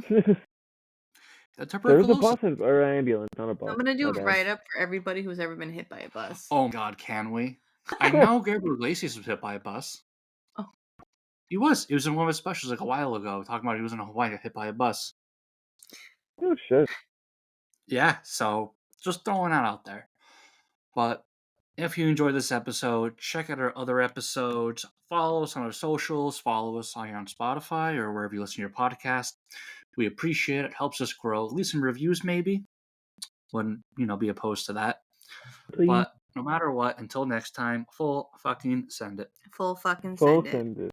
[SPEAKER 3] There's a bus or an ambulance, not a bus.
[SPEAKER 2] I'm gonna do
[SPEAKER 3] My
[SPEAKER 2] a
[SPEAKER 3] bad.
[SPEAKER 2] write-up for everybody who's ever been hit by a bus.
[SPEAKER 1] Oh God, can we? I know Gabriel Iglesias was hit by a bus.
[SPEAKER 2] Oh.
[SPEAKER 1] He was. He was in one of his specials like a while ago, talking about he was in Hawaii hit by a bus.
[SPEAKER 3] Oh shit.
[SPEAKER 1] Yeah, so just throwing that out there. But if you enjoyed this episode, check out our other episodes. Follow us on our socials. Follow us on Spotify or wherever you listen to your podcast. We appreciate it. Helps us grow. Leave some reviews, maybe. Wouldn't be opposed to that.
[SPEAKER 3] Please.
[SPEAKER 1] But no matter what, until next time, full fucking send it.
[SPEAKER 2] Full fucking
[SPEAKER 3] Full
[SPEAKER 2] send it.
[SPEAKER 3] send it.